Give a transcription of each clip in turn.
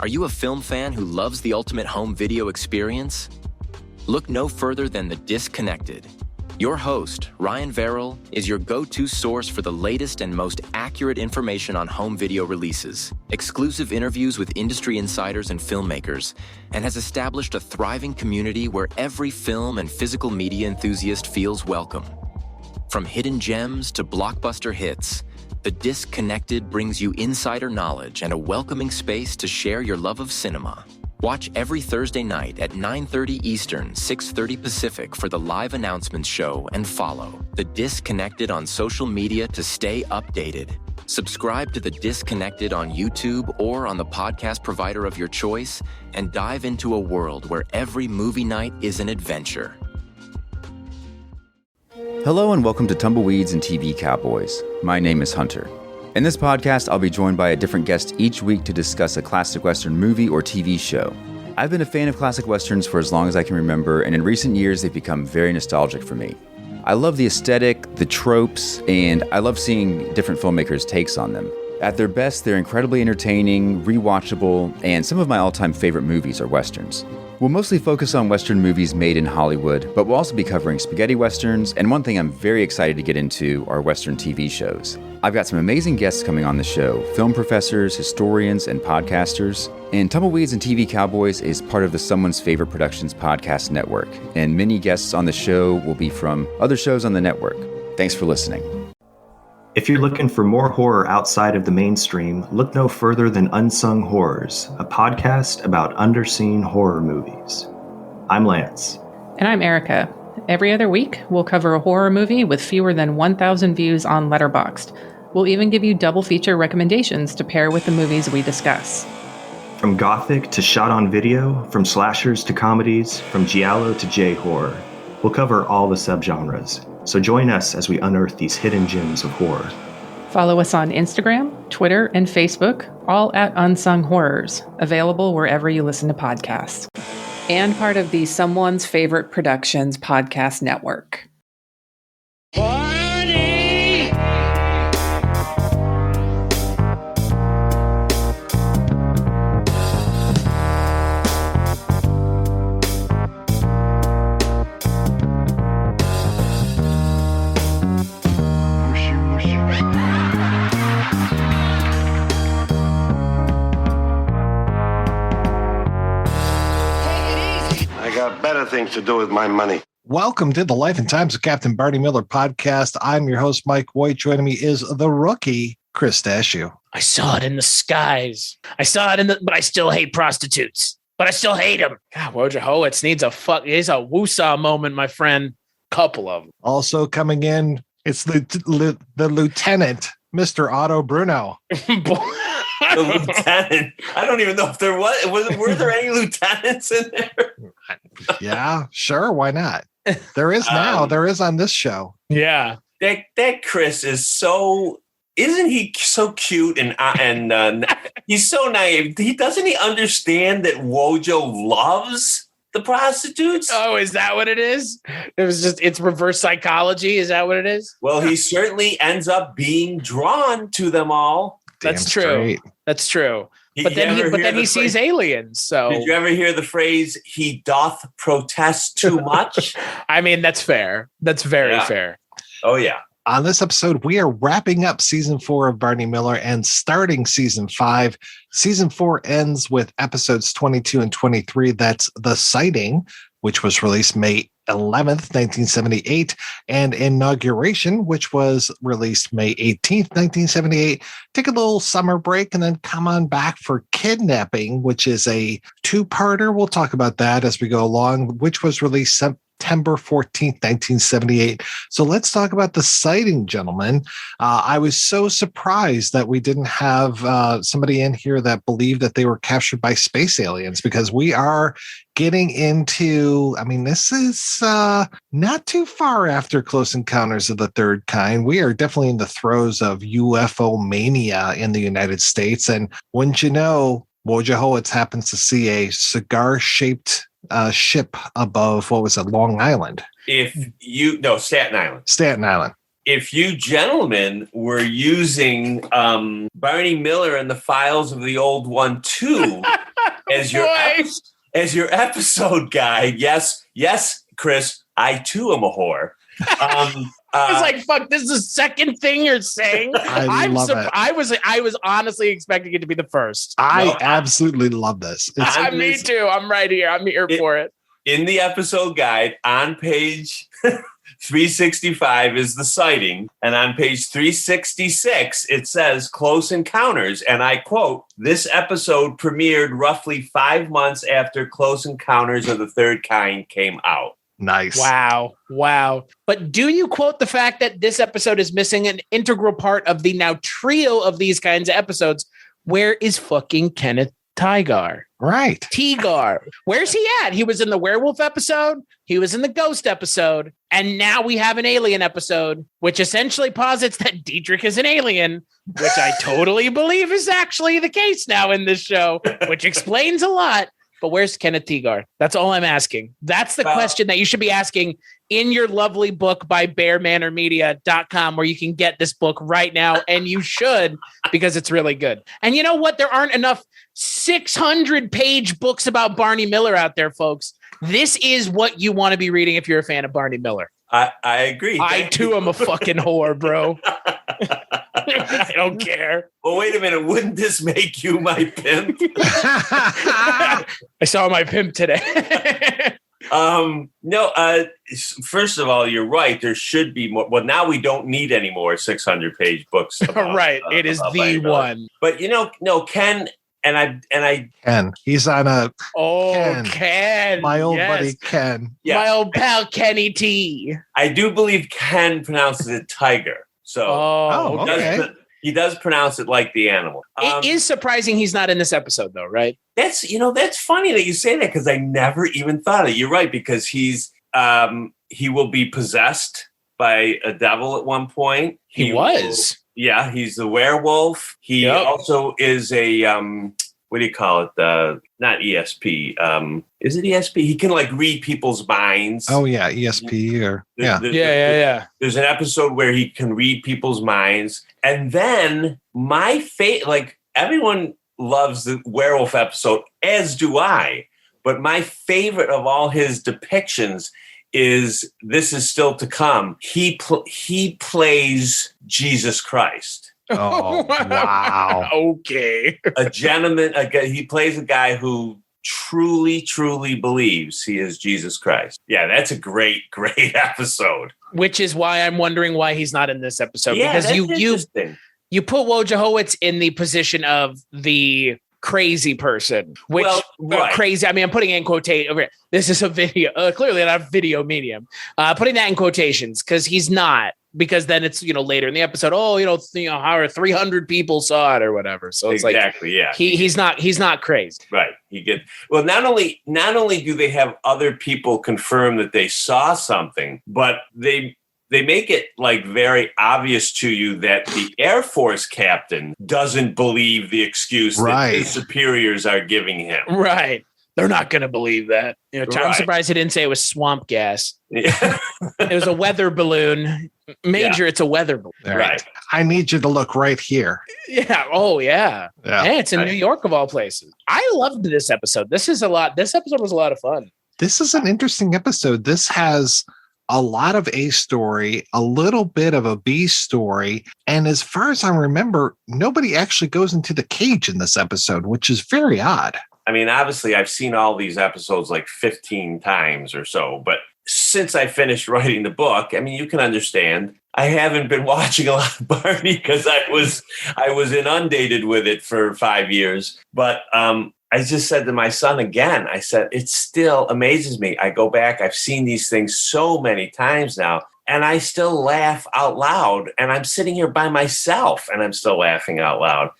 Are you a film fan who loves the ultimate home video experience? Look no further than The Disconnected. Your host, Ryan Verrill, is your go-to source for the latest and most accurate information on home video releases, exclusive interviews with industry insiders and filmmakers, and has established a thriving community where every film and physical media enthusiast feels welcome. From hidden gems to blockbuster hits, The Disconnected brings you insider knowledge and a welcoming space to share your love of cinema. Watch every Thursday night at 9:30 Eastern, 6:30 Pacific for the live announcements show and follow The Disconnected on social media to stay updated. Subscribe to The Disconnected on YouTube or on the podcast provider of your choice and dive into a world where every movie night is an adventure. Hello and welcome to Tumbleweeds and TV Cowboys. My name is Hunter. In this podcast, I'll be joined by a different guest each week to discuss a classic Western movie or TV show. I've been a fan of classic Westerns for as long as I can remember, and in recent years, they've become very nostalgic for me. I love the aesthetic, the tropes, and I love seeing different filmmakers' takes on them. At their best, they're incredibly entertaining, rewatchable, and some of my all-time favorite movies are Westerns. We'll mostly focus on Western movies made in Hollywood, but we'll also be covering spaghetti Westerns, and one thing I'm very excited to get into are Western TV shows. I've got some amazing guests coming on the show, film professors, historians, and podcasters. And Tumbleweeds and TV Cowboys is part of the Someone's Favorite Productions podcast network, and many guests on the show will be from other shows on the network. Thanks for listening. If you're looking for more horror outside of the mainstream, look no further than Unsung Horrors, a podcast about underseen horror movies. I'm Lance. And I'm Erica. Every other week, we'll cover a horror movie with fewer than 1,000 views on Letterboxd. We'll even give you double feature recommendations to pair with the movies we discuss. From gothic to shot on video, from slashers to comedies, from giallo to J-horror, we'll cover all the subgenres. So join us as we unearth these hidden gems of horror. Follow us on Instagram, Twitter, and Facebook, all at Unsung Horrors, available wherever you listen to podcasts. And part of the Someone's Favorite Productions podcast network. Better things to do with my money. Welcome to the Life and Times of Captain Barney Miller podcast. I'm your host, Mike White. Joining me is the rookie, Chris Dashew. I saw it in the skies. But I still hate prostitutes. But I still hate them. God, Wojciechowicz needs he's a woosah moment, my friend. Couple of them. Also coming in, it's the lieutenant, Mr. Otto Bruno. The lieutenant. I don't even know if there were there any lieutenants in there? Yeah, sure. Why not? There is now. There is on this show. Yeah. That Chris is so. Isn't he so cute and he's so naive? Doesn't he understand that Wojo loves the prostitutes? Oh, is that what it is? It's reverse psychology. Is that what it is? Well, he certainly ends up being drawn to them all. That's true. That's true. But then he sees aliens. So did you ever hear the phrase "he doth protest too much"? I mean, that's fair. That's very fair. Oh yeah. On this episode, we are wrapping up season 4 of Barney Miller and starting season 5. Season 4 ends with episodes 22 and 23. That's The Sighting, which was released May 11th, 1978, and Inauguration, which was released May 18th, 1978. Take a little summer break and then come on back for Kidnapping, which is a two-parter. We'll talk about that as we go along, which was released September 14th, 1978. So let's talk about The Sighting, gentlemen. I was so surprised that we didn't have somebody in here that believed that they were captured by space aliens, because we are getting into, this is not too far after Close Encounters of the Third Kind. We are definitely in the throes of UFO mania in the United States. And wouldn't you know, Wojciechowicz happens to see a cigar-shaped ship above, Long Island? Staten Island. Staten Island. If you gentlemen were using Barney Miller and the files of the old one too, as your episode guide, yes, Chris, I too am a whore. I was like, "Fuck! This is the second thing you're saying." I love it. I was honestly expecting it to be the first. I absolutely love this. Me too. I'm right here. I'm here for it. In the episode guide on page 365 is the sighting, and on page 366 it says Close Encounters, and I quote, "This episode premiered roughly 5 months after Close Encounters of the Third Kind came out." Nice. Wow. But do you quote the fact that this episode is missing an integral part of the now trio of these kinds of episodes? Where is fucking Kenneth Tygar? Right. Tygar. Where's he at? He was in the werewolf episode. He was in the ghost episode. And now we have an alien episode, which essentially posits that Dietrich is an alien, which I totally believe is actually the case now in this show, which explains a lot. But where's Kenneth Tygar? That's all I'm asking. That's the question that you should be asking in your lovely book by bearmanormedia.com, where you can get this book right now. And you should, because it's really good. And you know what? There aren't enough 600-page books about Barney Miller out there, folks. This is what you want to be reading if you're a fan of Barney Miller. I agree. I too am a fucking whore, bro. I don't care. Well, wait a minute. Wouldn't this make you my pimp? I saw my pimp today. No. First of all, you're right. There should be more. Well, now we don't need any more 600-page books. About, right. It is the one. But no, Ken. And I Ken. He's on a Ken. My old buddy Ken. Yes. My old pal Kenny T. I do believe Ken pronounces it tiger. So he does pronounce it like the animal. It is surprising he's not in this episode, though, right? That's funny that you say that, because I never even thought of it. You're right, because he will be possessed by a devil at one point. He was. Yeah, he's the werewolf. He also is a what do you call it? Not ESP. Is it ESP? He can read people's minds. Oh yeah, ESP or yeah. There's an episode where he can read people's minds, and then everyone loves the werewolf episode, as do I. But my favorite of all his depictions is This Is Still to Come. He plays Jesus Christ. Oh, wow. Okay. A gentleman, he plays a guy who truly, truly believes he is Jesus Christ. Yeah, that's a great, great episode. Which is why I'm wondering why he's not in this episode. Yeah, because that's you put Wojciechowicz in the position of the crazy person, which crazy. I mean, I'm putting it in quotation. Okay, this is a video, clearly not a video medium. Putting that in quotations because he's not. Because then it's later in the episode. How 300 people saw it or whatever. So it's exactly, yeah. He's not crazy, right? Not only do they have other people confirm that they saw something, but they make it very obvious to you that the Air Force captain doesn't believe the excuse that his superiors are giving him. Right. They're not going to believe that. I'm surprised he didn't say it was swamp gas. Yeah. It was a weather balloon. Major, it's a weather balloon. Right. I need you to look right here. Yeah. Oh, yeah. Hey, it's in New York of all places. I loved this episode. This episode was a lot of fun. This is an interesting episode. This has a lot of A story, a little bit of a B story. And as far as I remember, nobody actually goes into the cage in this episode, which is very odd. I mean, obviously, I've seen all these episodes 15 times or so, but since I finished writing the book, I mean, you can understand. I haven't been watching a lot of Barney because I was inundated with it for 5 years. But I just said to my son again, I said, it still amazes me. I go back, I've seen these things so many times now, and I still laugh out loud. And I'm sitting here by myself, and I'm still laughing out loud.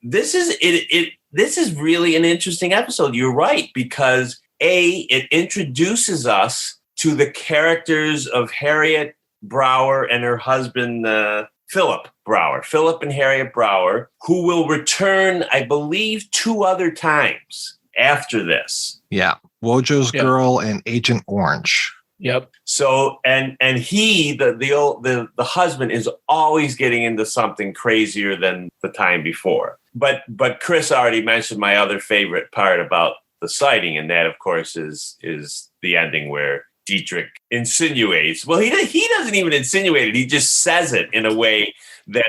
This is really an interesting episode. You're right, because it introduces us to the characters of Harriet Brower and her husband, Philip Brower. Philip and Harriet Brower, who will return, I believe, 2 other times after this. Yeah. Wojo's Girl and Agent Orange. Yep. So, and he, the husband, is always getting into something crazier than the time before. But Chris already mentioned my other favorite part about the sighting, and that, of course, is the ending where Dietrich insinuates. Well, he doesn't even insinuate it. He just says it in a way that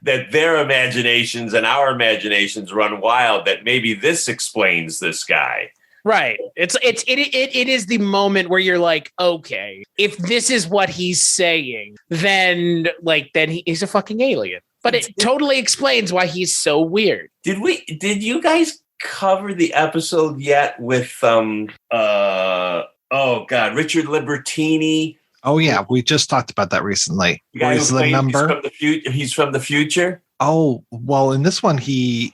their imaginations and our imaginations run wild. That maybe this explains this guy. Right. It is the moment where you're like, okay, if this is what he's saying, then he's a fucking alien. But it totally explains why he's so weird. Did you guys cover the episode yet with Richard Libertini? Oh yeah, we just talked about that recently. The guy who's the number? He's from the future. Oh, well, in this one he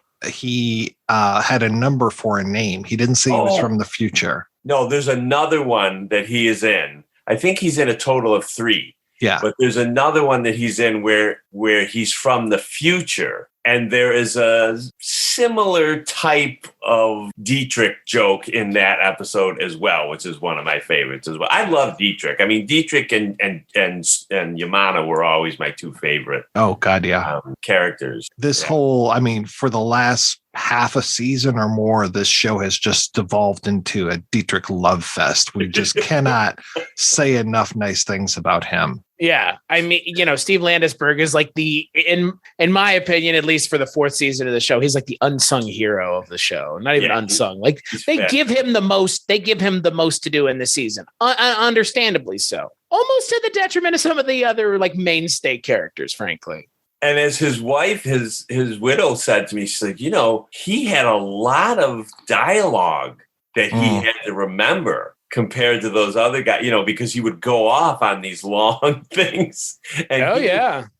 had a number for a name. He didn't say he was from the future. No, there's another one that he is in. I think he's in a total of 3. Yeah. But there's another one that he's in where he's from the future. And there is a similar type of Dietrich joke in that episode as well, which is one of my favorites as well. I love Dietrich. I mean, Dietrich and Yamana were always my 2 favorite. Oh God, yeah. Characters. For the last half a season or more, this show has just devolved into a Dietrich love fest. We just cannot say enough nice things about him. Yeah. I mean, Steve Landisberg is like in my opinion, at least for the 4th season of the show, he's like the unsung hero of the show. Not even unsung. Like they give him the most to do in the season. Understandably so. Almost to the detriment of some of the other like mainstay characters, frankly. And as his wife, his widow said to me, she said, he had a lot of dialogue that he had to remember compared to those other guys, because he would go off on these long things. And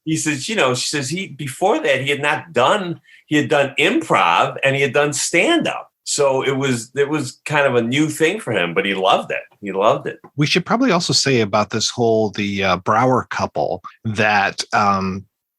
he says, she says before that he had done improv and he had done stand-up. So it was kind of a new thing for him, but he loved it. He loved it. We should probably also say about the Brower couple that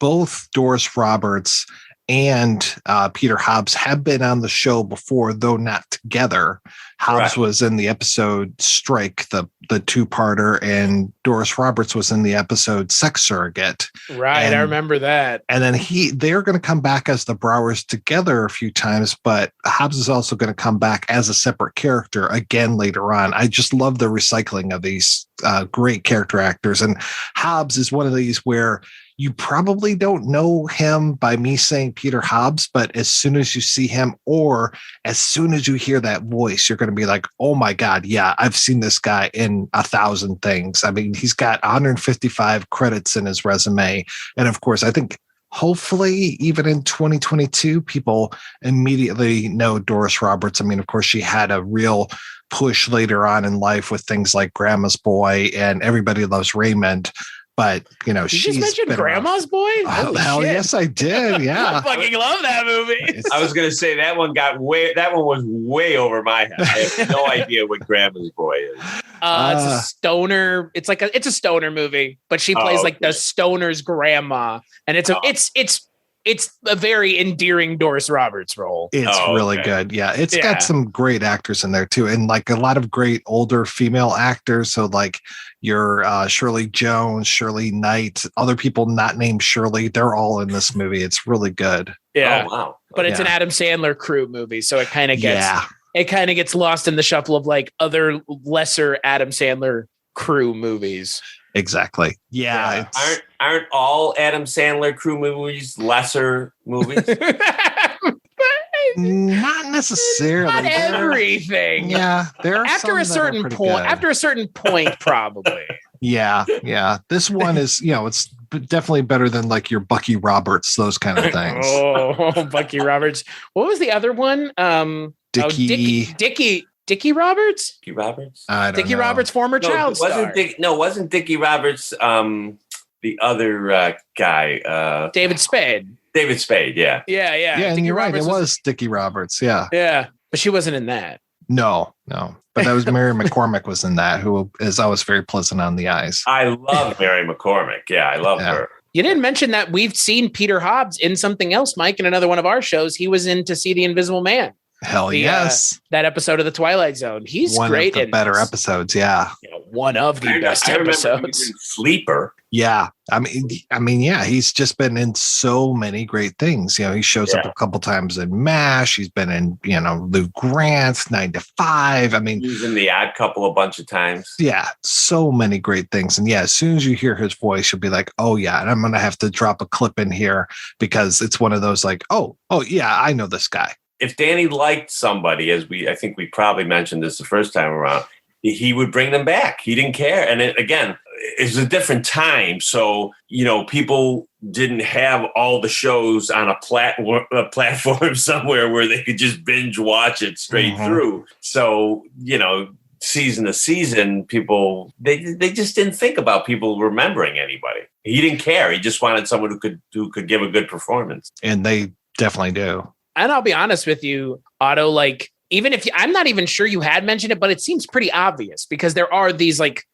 both Doris Roberts and Peter Hobbs have been on the show before, though not together. Hobbs was in the episode Strike, the 2-parter, and Doris Roberts was in the episode Sex Surrogate. Right, I remember that. And then they're going to come back as the Browers together a few times, but Hobbs is also going to come back as a separate character again later on. I just love the recycling of these great character actors. And Hobbs is one of these where you probably don't know him by me saying Peter Hobbs, but as soon as you see him or as soon as you hear that voice, you're going to be like, oh my God, yeah, I've seen this guy in 1,000 things. I mean, he's got 155 credits in his resume. And of course, I think hopefully even in 2022, people immediately know Doris Roberts. I mean, of course, she had a real push later on in life with things like Grandma's Boy and Everybody Loves Raymond. But, she's mentioned Grandma's Boy? Oh, hell shit. Yes, I did. Yeah. I fucking love that movie. I was going to say that one was way over my head. I have no idea what Grandma's Boy is. It's a stoner. It's a stoner movie, but she plays like the stoner's grandma. And it's a very endearing Doris Roberts role. It's really good. Yeah. It's got some great actors in there too. And like a lot of great older female actors. So like your Shirley Jones, Shirley Knight, other people not named Shirley, they're all in this movie. It's really good. Yeah. Oh, wow. But it's an Adam Sandler crew movie. So it kind of gets lost in the shuffle of like other lesser Adam Sandler crew movies. Exactly. Yeah. Aren't all Adam Sandler crew movies lesser movies? Not necessarily. Not everything. Yeah. There are after a certain point, probably. Yeah. This one is, it's definitely better than like your Bucky Roberts, those kind of things. Bucky Roberts. What was the other one? Dickie Roberts? Dickie Roberts? Dickie Roberts, former child star. Wasn't Dickie Roberts the other guy? David Spade. David Spade, yeah. Yeah, and you're right. It was Dickie Roberts, yeah. Yeah, but she wasn't in that. No. But that was Mary McCormick was in that, who is always very pleasant on the eyes. I love Mary McCormick. Yeah, I love her. You didn't mention that we've seen Peter Hobbs in something else, Mike, in another one of our shows. He was in To See the Invisible Man. Hell yes. That episode of The Twilight Zone. He's one great of the in better this. episodes. Yeah. One of the best episodes. Sleeper. Yeah. I mean, yeah, he's just been in so many great things. He shows up a couple times in MASH. He's been in, Lou Grant's 9 to 5. I mean, he's in The Odd Couple a bunch of times. Yeah. So many great things. And yeah, as soon as you hear his voice, you'll be like, oh yeah. And I'm going to have to drop a clip in here because it's one of those like, oh yeah, I know this guy. If Danny liked somebody, I think we probably mentioned this the first time around, he would bring them back. He didn't care. And again, it's a different time. So, people didn't have all the shows on a platform somewhere where they could just binge watch it straight through. So, season to season, people, they just didn't think about people remembering anybody. He didn't care. He just wanted someone who could give a good performance. And they definitely do. And I'll be honest with you, Otto, like, even if I'm not even sure you had mentioned it, but it seems pretty obvious because there are these like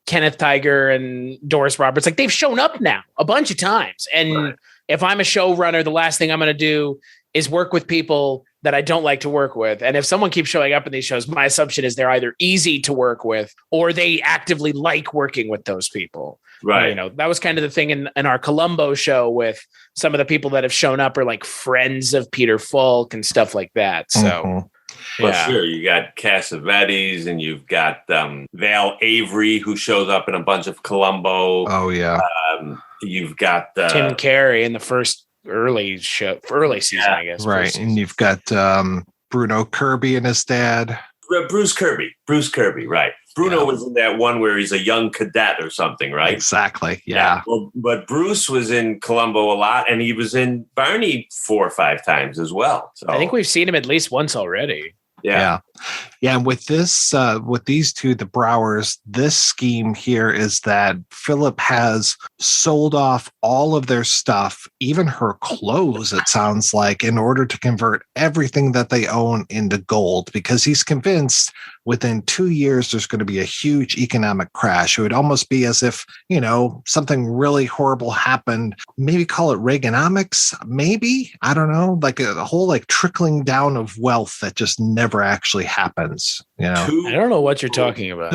Kenneth Tiger and Doris Roberts, like they've shown up now a bunch of times. And if I'm a showrunner, the last thing I'm going to do is work with people that I don't like to work with. And if someone keeps showing up in these shows, my assumption is they're either easy to work with or they actively like working with those people. Right. That was kind of the thing in our Columbo show with some of the people that have shown up are like friends of Peter Falk and stuff like that. So, Well, sure. You got Cassavetes and you've got Val Avery, who shows up in a bunch of Columbo. Oh, yeah. You've got Tim Carey in the first early season, I guess. Right. And you've got Bruno Kirby and his dad. Bruce Kirby, right. Bruno was in that one where he's a young cadet or something, right? Exactly, yeah. Well, but Bruce was in Columbo a lot, and he was in Barney 4 or 5 times as well. So I think we've seen him at least once already. Yeah. And with this, with these two, the Browers, this scheme here is that Philip has sold off all of their stuff, even her clothes, it sounds like, in order to convert everything that they own into gold, because he's convinced within 2 years, there's going to be a huge economic crash. It would almost be as if, something really horrible happened. Maybe call it Reaganomics. Maybe, I don't know, like a whole like trickling down of wealth that just never actually happens. I don't know what you're talking about.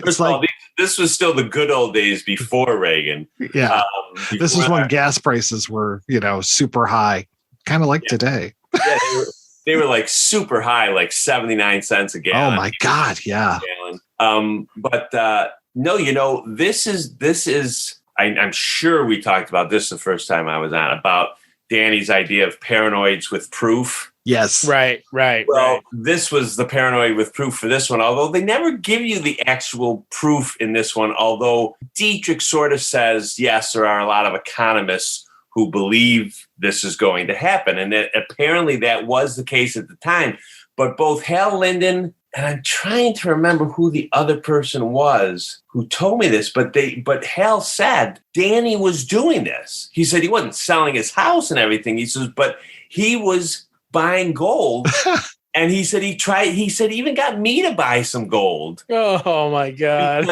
First of all, this was still the good old days before Reagan. Yeah. This is when gas prices were, super high, kind of like today. Yeah, they were like super high, like 79 cents a gallon. Oh my God. Yeah. But no, this is, I'm sure we talked about this the first time I was on, about Danny's idea of paranoids with proof. Yes. Right. Well, this was the paranoid with proof for this one, although they never give you the actual proof in this one, although Dietrich sort of says, yes, there are a lot of economists who believe this is going to happen. And that apparently that was the case at the time. But both Hal Linden, and I'm trying to remember who the other person was who told me this, but Hal said Danny was doing this. He said he wasn't selling his house and everything. He says, but he was buying gold. And he said he even got me to buy some gold. Oh my God.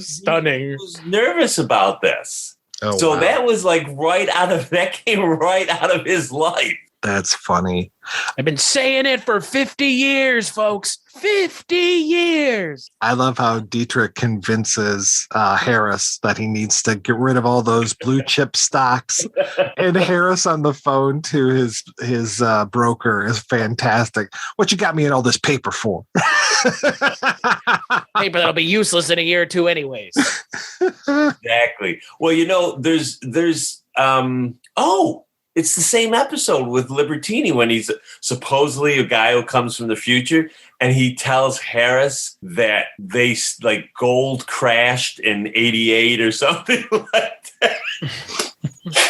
Stunning. He was nervous about this. Oh, so wow. that came right out of his life. That's funny. I've been saying it for 50 years, folks. 50 years. I love how Dietrich convinces Harris that he needs to get rid of all those blue chip stocks. And Harris on the phone to his broker is fantastic. What you got me in all this paper for? Paper that'll be useless in a year or two anyways. Exactly. Well, there's it's the same episode with Libertini when he's supposedly a guy who comes from the future, and he tells Harris that they like gold crashed in '88 or something like that.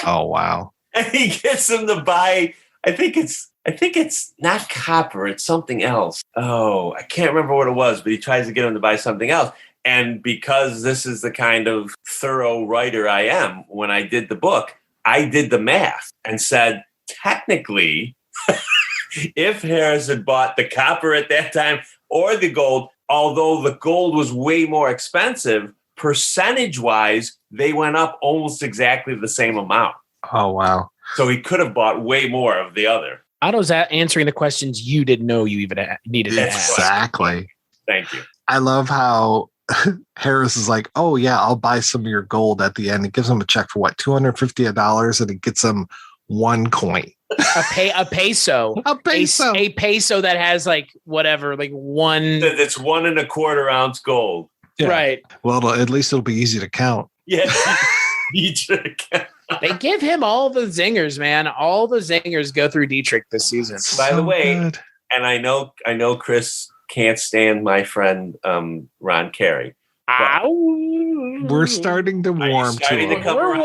Oh wow! And he gets him to buy. I think it's not copper. It's something else. Oh, I can't remember what it was, but he tries to get him to buy something else. And because this is the kind of thorough writer I am, when I did the book, I did the math and said, technically, if Harris had bought the copper at that time or the gold, although the gold was way more expensive, percentage-wise, they went up almost exactly the same amount. Oh, wow. So he could have bought way more of the other. Otto's answering the questions you didn't know you even needed to ask. Exactly. Thank you. I love how Harris is like, oh yeah, I'll buy some of your gold at the end. He gives him a check for what, $250, and he gets him one coin. A peso. A peso. A peso that has like whatever, like one. It's 1 1/4 ounce gold. Yeah. Right. Well, at least it'll be easy to count. Yeah. They give him all the zingers, man. All the zingers go through Dietrich this season. By the way, good. and I know Chris can't stand my friend Ron Carey. We're starting to warm to him. We're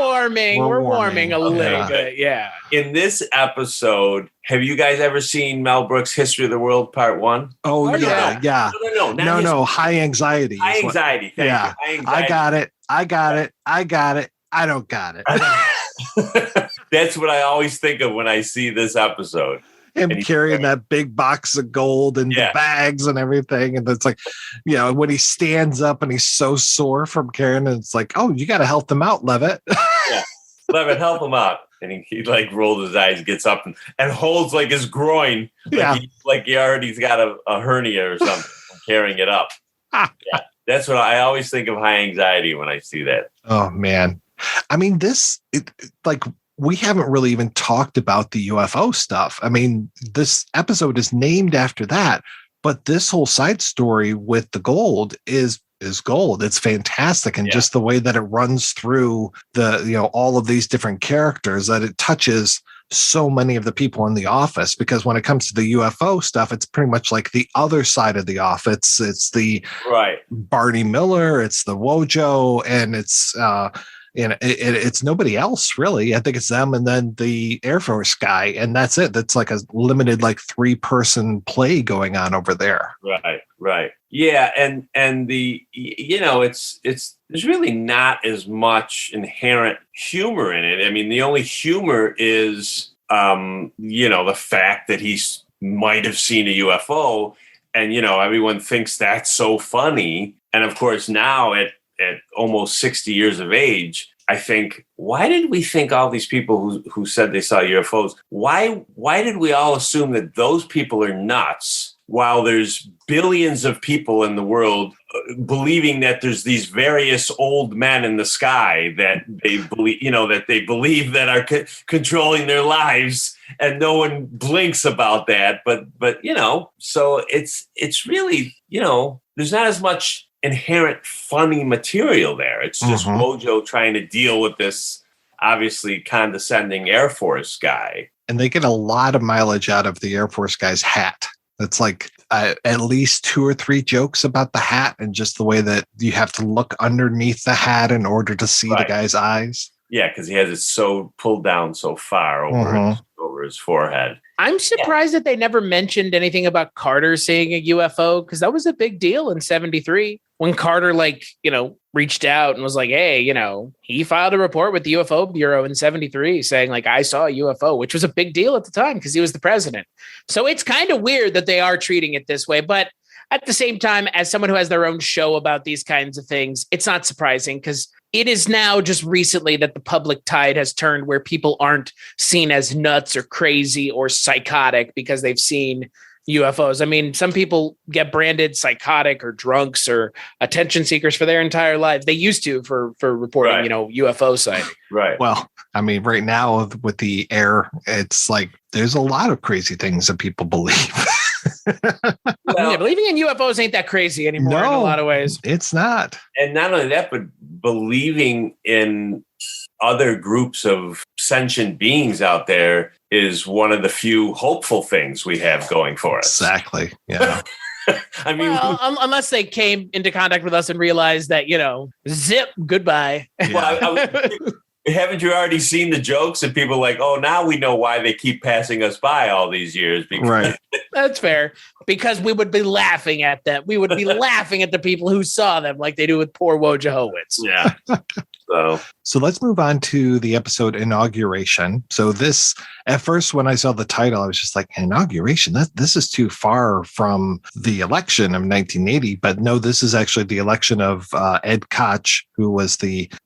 warming a little bit. Yeah. In this episode, have you guys ever seen Mel Brooks' History of the World Part 1? Oh, yeah. No. High anxiety. High anxiety. Thank you. High anxiety. I got it. I don't got it. That's what I always think of when I see this episode. Him carrying that big box of gold and the bags and everything. And it's like, when he stands up and he's so sore from carrying it, it's like, oh, you got to help him out, Levitt. Yeah. Levitt, help him out. And he like rolls his eyes, gets up and holds like his groin. Like he already's got a hernia or something from carrying it up. Yeah. That's what I always think of high anxiety when I see that. Oh, man. I mean, we haven't really even talked about the UFO stuff. I mean, this episode is named after that, but this whole side story with the gold is gold. It's fantastic. And just the way that it runs through all of these different characters, that it touches so many of the people in the office, because when it comes to the UFO stuff, it's pretty much like the other side of the office. It's the Barney Miller, it's the Wojo, and it's nobody else really. I think it's them and then the Air Force guy, and that's it. That's like a limited 3-person play going on over there. Right. Yeah, and the it's there's really not as much inherent humor in it. I mean, the only humor is the fact that he might have seen a UFO, and everyone thinks that's so funny. And of course, now at almost 60 years of age, I think, why did we think all these people who said they saw UFOs, why did we all assume that those people are nuts while there's billions of people in the world believing that there's these various old men in the sky that they believe that are controlling their lives, and no one blinks about that. But so it's really, there's not as much inherent funny material there. It's just Wojo trying to deal with this obviously condescending Air Force guy. And they get a lot of mileage out of the Air Force guy's hat. It's like at least 2 or 3 jokes about the hat and just the way that you have to look underneath the hat in order to see the guy's eyes. Yeah, because he has it so pulled down so far over his forehead. I'm surprised that they never mentioned anything about Carter seeing a UFO, because that was a big deal in 1973 when Carter, reached out and was like, hey, he filed a report with the UFO Bureau in 1973 saying, I saw a UFO, which was a big deal at the time because he was the president. So it's kind of weird that they are treating it this way. But at the same time, as someone who has their own show about these kinds of things, it's not surprising because it is now just recently that the public tide has turned where people aren't seen as nuts or crazy or psychotic because they've seen UFOs. I mean, some people get branded psychotic or drunks or attention seekers for their entire lives. They used to for reporting, UFO sighting. Right. Well, I mean, right now with the air, it's like there's a lot of crazy things that people believe. Believing in UFOs ain't that crazy anymore in a lot of ways. It's not. And not only that, but believing in other groups of sentient beings out there is one of the few hopeful things we have going for us. Exactly. Yeah. I mean, unless they came into contact with us and realized that, zip, goodbye. Yeah. Well, haven't you already seen the jokes and people like, oh, now we know why they keep passing us by all these years? Because That's fair, because we would be laughing at them. We would be laughing at the people who saw them like they do with poor Wojciechowicz. Yeah. So let's move on to the episode Inauguration. So this, at first, when I saw the title, I was just like, Inauguration? This is too far from the election of 1980. But no, this is actually the election of Ed Koch, who was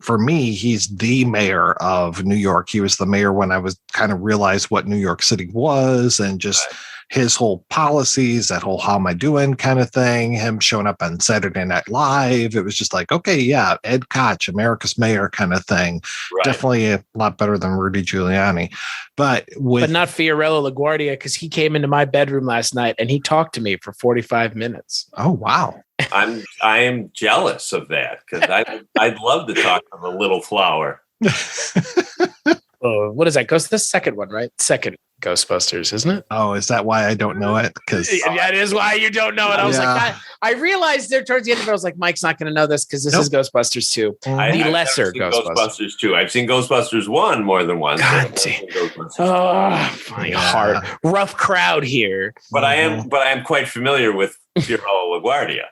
for me, he's the mayor of New York. He was the mayor when I was kind of realized what New York City was, and just his whole policies, that whole how am I doing kind of thing, him showing up on Saturday Night Live. It was just like, okay, yeah, Ed Koch, America's mayor kind of thing. Right. Definitely a lot better than Rudy Giuliani. But not Fiorello LaGuardia, because he came into my bedroom last night and he talked to me for 45 minutes. Oh, wow. I am jealous of that, because I'd love to talk to the little flower. Oh, what is that? Goes to the second one, right? Second Ghostbusters, isn't it? Oh, is that why I don't know it? Because that is why you don't know it. I was like, I realized there towards the end of it, I was like, Mike's not going to know this because this is Ghostbusters 2. The lesser Ghostbusters 2. I've seen Ghostbusters 1 more than once. God damn. Oh, my heart. Rough crowd here. But I am quite familiar with Fiorello LaGuardia.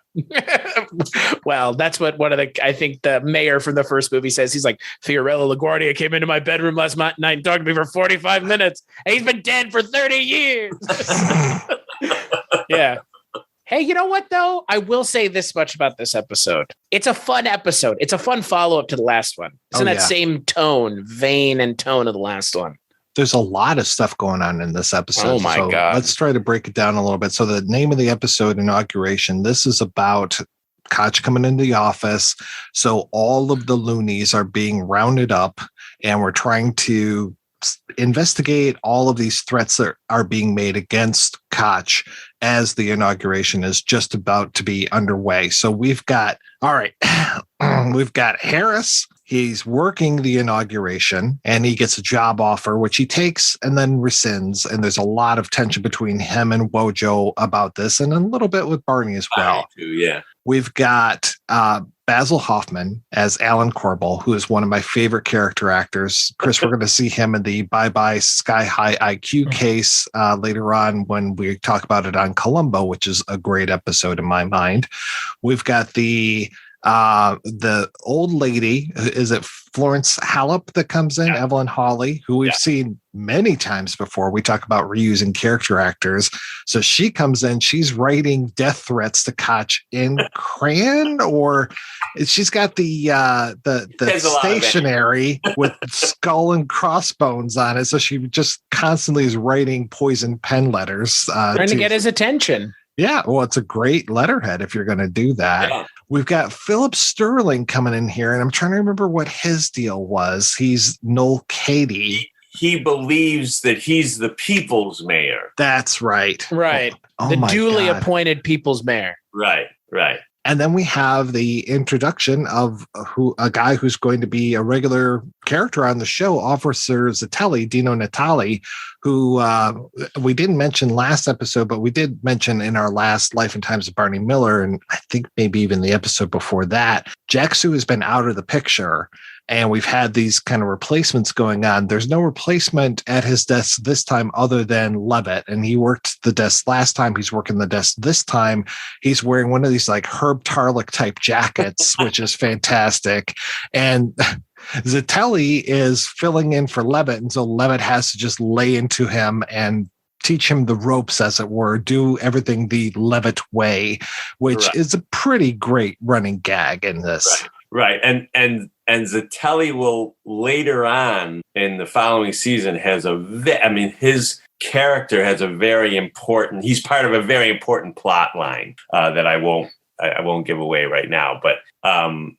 Well, that's what I think the mayor from the first movie says. He's like, Fiorello LaGuardia came into my bedroom last night and talked to me for 45 minutes. And he's been dead for 30 years. Yeah. Hey, you know what, though? I will say this much about this episode. It's a fun episode. It's a fun follow-up to the last one. It's in that same vein and tone of the last one. There's a lot of stuff going on in this episode. Oh, my God. Let's try to break it down a little bit. So the name of the episode, Inauguration, this is about Koch coming into the office. So all of the loonies are being rounded up, and we're trying to investigate all of these threats that are being made against Koch as the inauguration is just about to be underway. So we've got Harris. He's working the inauguration and he gets a job offer, which he takes and then rescinds. And there's a lot of tension between him and Wojo about this, and a little bit with Barney as well. Yeah. We've got Basil Hoffman as Alan Corbel, who is one of my favorite character actors. Chris, we're going to see him in the Bye Bye Sky High IQ case later on when we talk about it on Columbo, which is a great episode in my mind. We've got the old lady, is it Florence Hallop that comes in, Evelyn Hawley, who we've seen many times before. We talk about reusing character actors. So she comes in, she's writing death threats to Koch in crayon, or she's got the stationery with skull and crossbones on it. So she just constantly is writing poison pen letters. Trying to get his attention. Yeah, well, it's a great letterhead if you're going to do that. Yeah. We've got Philip Sterling coming in here, and I'm trying to remember what his deal was. He's Noel Cady. He believes that he's the people's mayor. That's right. Right. The duly appointed people's mayor. Right. And then we have the introduction of a guy who's going to be a regular character on the show, Officer Zatelli, Dino Natali, who we didn't mention last episode, but we did mention in our last Life and Times of Barney Miller, and I think maybe even the episode before that. Jack Sue has been out of the picture, and we've had these kind of replacements going on. There's no replacement at his desk this time other than Levitt, and he worked the desk last time. He's working the desk this time. He's wearing one of these like Herb Tarlick type jackets, which is fantastic. And Zatelli is filling in for Levitt, and so Levitt has to just lay into him and teach him the ropes, as it were, do everything the Levitt way, which is a pretty great running gag in this. Right. And Zatelli will later on in the following season his character has he's part of a very important plot line that I won't give away right now, but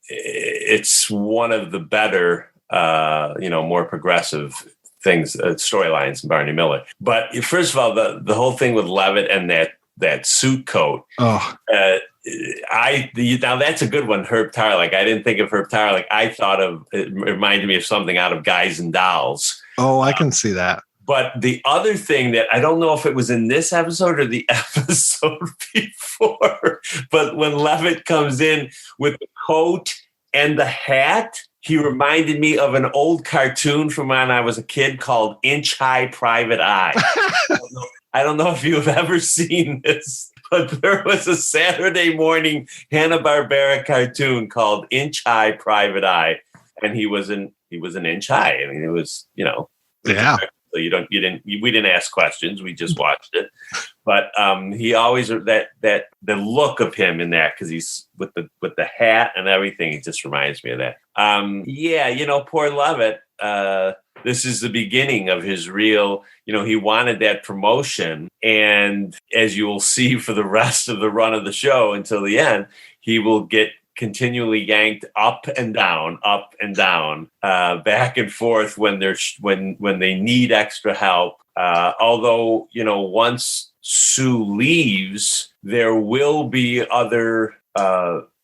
it's one of the better, more progressive things, storylines in Barney Miller. But first of all, the whole thing with Levitt and that suit coat. Oh. Now that's a good one, Herb Tarlick. I didn't think of Herb Tarlick. I thought of it reminded me of something out of Guys and Dolls. Oh, I can see that. But the other thing that I don't know if it was in this episode or the episode before, but when Levitt comes in with the coat and the hat, he reminded me of an old cartoon from when I was a kid called Inch High Private Eye. I don't know if you've ever seen this, but there was a Saturday morning Hanna-Barbera cartoon called Inch High Private Eye, and he was an inch high. I mean, it was, Yeah. So we didn't ask questions. We just watched it. But he always, the look of him in that, because he's with the hat and everything, it just reminds me of that. Poor Lovett. This is the beginning of his real, he wanted that promotion. And as you will see for the rest of the run of the show until the end, he will get continually yanked up and down, back and forth when they need extra help. Although, once Sue leaves, there will be other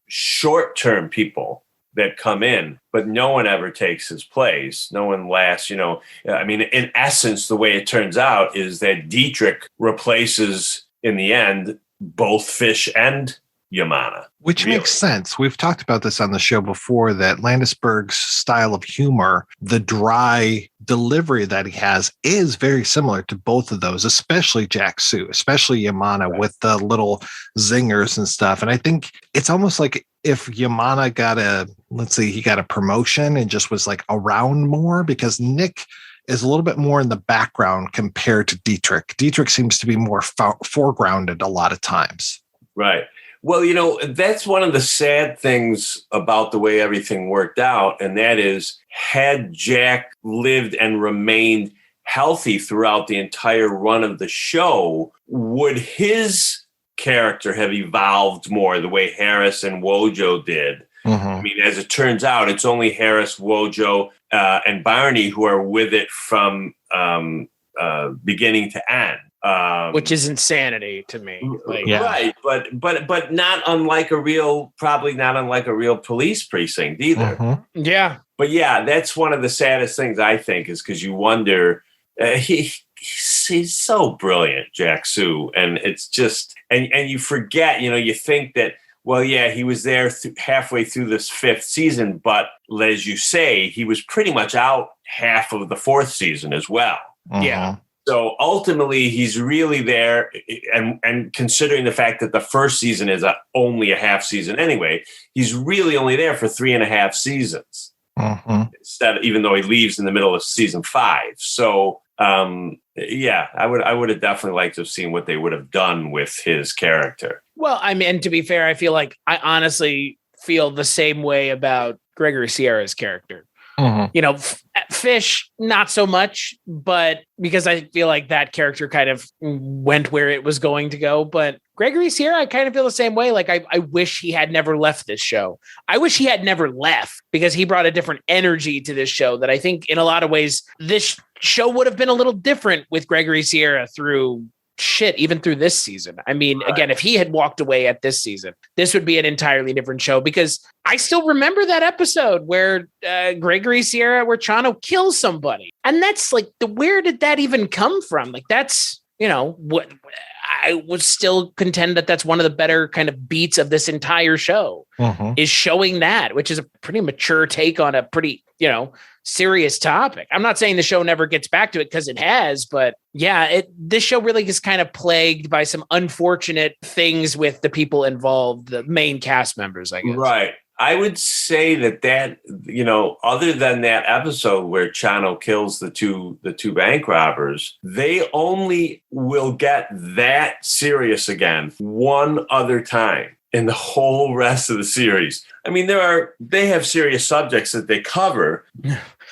short-term people that come in, but no one ever takes his place. No one lasts, in essence, the way it turns out is that Dietrich replaces, in the end, both Fish and Yamana. Which makes sense. We've talked about this on the show before, that Landisberg's style of humor, the dry delivery that he has, is very similar to both of those, especially Jack Sue, especially Yamana, right, with the little zingers and stuff. And I think it's almost like if Yamana got a promotion and just was like around more, because Nick is a little bit more in the background compared to Dietrich. Dietrich seems to be more foregrounded a lot of times. Right. Well, that's one of the sad things about the way everything worked out. And that is, had Jack lived and remained healthy throughout the entire run of the show, would his character have evolved more the way Harris and Wojo did? Mm-hmm. I mean, as it turns out, it's only Harris, Wojo, and Barney who are with it from beginning to end. Which is insanity to me. Right. But not unlike probably not unlike a real police precinct either. Mm-hmm. Yeah. But yeah, that's one of the saddest things, I think, is because you wonder, he's so brilliant, Jack Sue. And it's just, and you forget, you think that, well, yeah, he was there halfway through this 5th season, but as you say, he was pretty much out half of the 4th season as well. Mm-hmm. Yeah. So ultimately, he's really there, and considering the fact that the first season is only a half season anyway, he's really only there for 3.5 seasons. Mm-hmm. Even though he leaves in the middle of season 5. So I would have definitely liked to have seen what they would have done with his character. Well, I mean, to be fair, I feel like I honestly feel the same way about Gregory Sierra's character. Mm-hmm. Fish, not so much, but because I feel like that character kind of went where it was going to go. But Gregory Sierra, I kind of feel the same way. Like, I wish he had never left this show. I wish he had never left, because he brought a different energy to this show that I think in a lot of ways, this show would have been a little different with Gregory Sierra even through this season. I mean, again, if he had walked away at this season, this would be an entirely different show, because I still remember that episode where Gregory Sierra, where Chano kills somebody. And that's like, where did that even come from? Like, that's, what I would still contend that's one of the better kind of beats of this entire show, is showing that, which is a pretty mature take on a pretty, serious topic. I'm not saying the show never gets back to it, because it has, but yeah, this show really is kind of plagued by some unfortunate things with the people involved, the main cast members, I guess. Right. I would say that other than that episode where Chano kills the two bank robbers, they only will get that serious again one other time in the whole rest of the series. I mean, they have serious subjects that they cover.